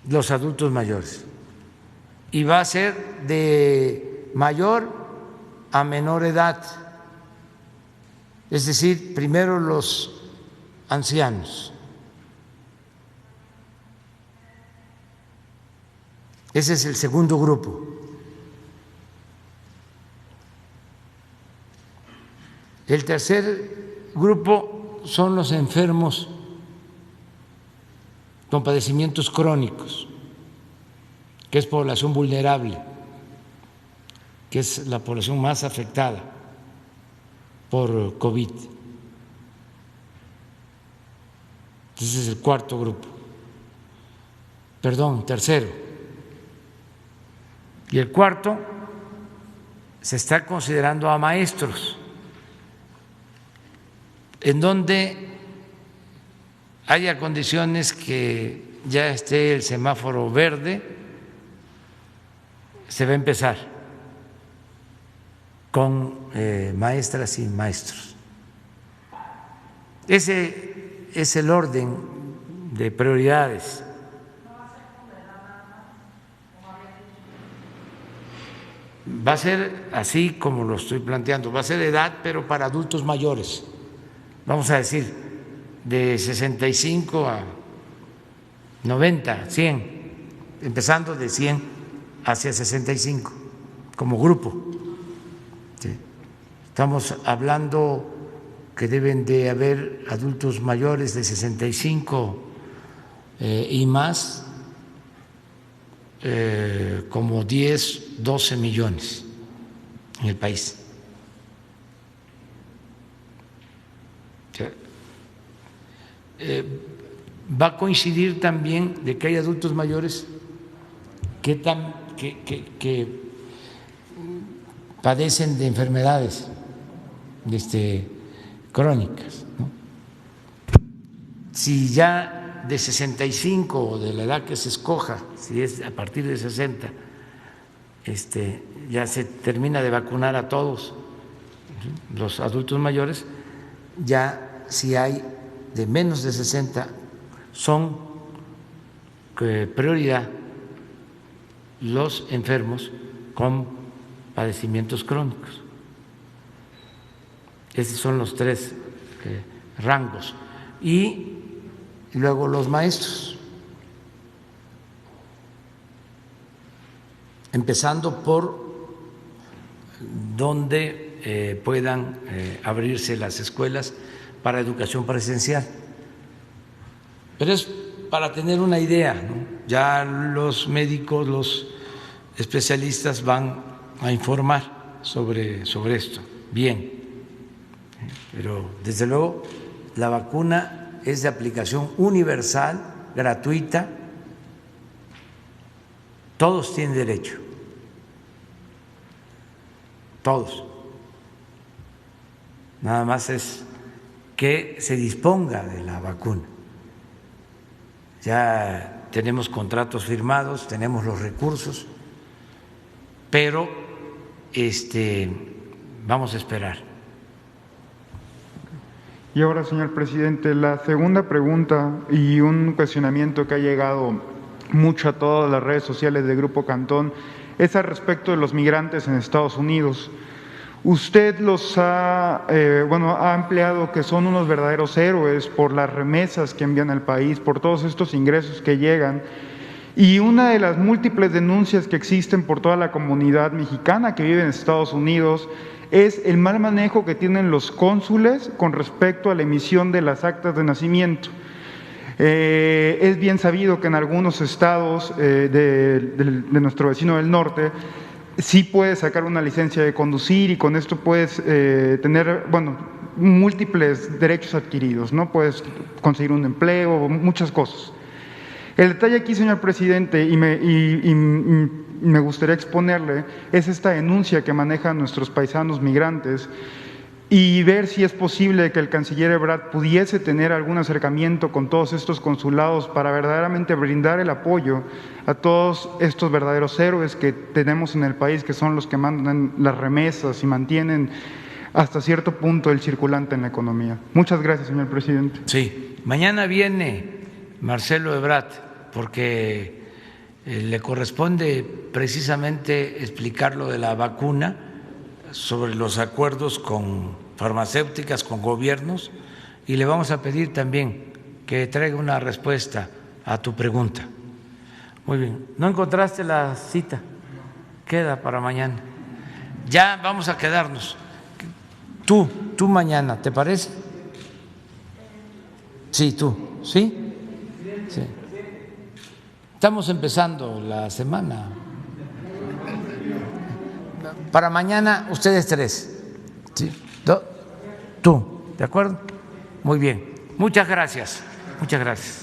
los adultos mayores. Y va a ser de mayor a menor edad. Es decir, primero los ancianos. Ese es el segundo grupo. El tercer grupo son los enfermos con padecimientos crónicos, que es población vulnerable, que es la población más afectada por COVID. Ese es el cuarto grupo. Perdón, tercero. Y el cuarto, se está considerando a maestros, en donde haya condiciones que ya esté el semáforo verde, se va a empezar con maestras y maestros. Ese es el orden de prioridades. Va a ser así como lo estoy planteando, va a ser edad, pero para adultos mayores. Vamos a decir, de 65 a 90, 100, empezando de 100 hacia 65, como grupo. ¿Sí? Estamos hablando que deben de haber adultos mayores de 65 y más, como 10, 12 millones en el país. Va a coincidir también de que hay adultos mayores que padecen de enfermedades crónicas, ¿no? Si ya de 65 o de la edad que se escoja, si es a partir de 60, ya se termina de vacunar a todos los adultos mayores, ya si hay de menos de 60 son prioridad los enfermos con padecimientos crónicos. Esos son los tres rangos. Y luego los maestros, empezando por donde puedan abrirse las escuelas para educación presencial. Pero es para tener una idea, ¿no? Ya los médicos, los especialistas van a informar sobre esto. Bien, pero desde luego la vacuna es de aplicación universal, gratuita, todos tienen derecho, todos. Nada más es que se disponga de la vacuna. Ya tenemos contratos firmados, tenemos los recursos, pero vamos a esperar. Y ahora, señor presidente, la segunda pregunta y un cuestionamiento que ha llegado mucho a todas las redes sociales del Grupo Cantón es al respecto de los migrantes en Estados Unidos. Usted los ha empleado que son unos verdaderos héroes por las remesas que envían al país, por todos estos ingresos que llegan. Y una de las múltiples denuncias que existen por toda la comunidad mexicana que vive en Estados Unidos es el mal manejo que tienen los cónsules con respecto a la emisión de las actas de nacimiento. Es bien sabido que en algunos estados de nuestro vecino del norte sí puedes sacar una licencia de conducir y con esto puedes tener, múltiples derechos adquiridos, ¿no? Puedes conseguir un empleo, muchas cosas. El detalle aquí, señor presidente, y me gustaría exponerle, es esta denuncia que manejan nuestros paisanos migrantes y ver si es posible que el canciller Ebrard pudiese tener algún acercamiento con todos estos consulados para verdaderamente brindar el apoyo a todos estos verdaderos héroes que tenemos en el país, que son los que mandan las remesas y mantienen hasta cierto punto el circulante en la economía. Muchas gracias, señor presidente. Sí, mañana viene Marcelo Ebrard, porque le corresponde precisamente explicar lo de la vacuna, sobre los acuerdos con farmacéuticas, con gobiernos, y le vamos a pedir también que traiga una respuesta a tu pregunta. Muy bien, ¿no encontraste la cita? Queda para mañana. Ya vamos a quedarnos. Tú mañana, ¿te parece? Sí, tú, ¿sí? Sí. Estamos empezando la semana. Para mañana, ustedes 3. ¿Sí? Tú, ¿de acuerdo? Muy bien. Muchas gracias. Muchas gracias.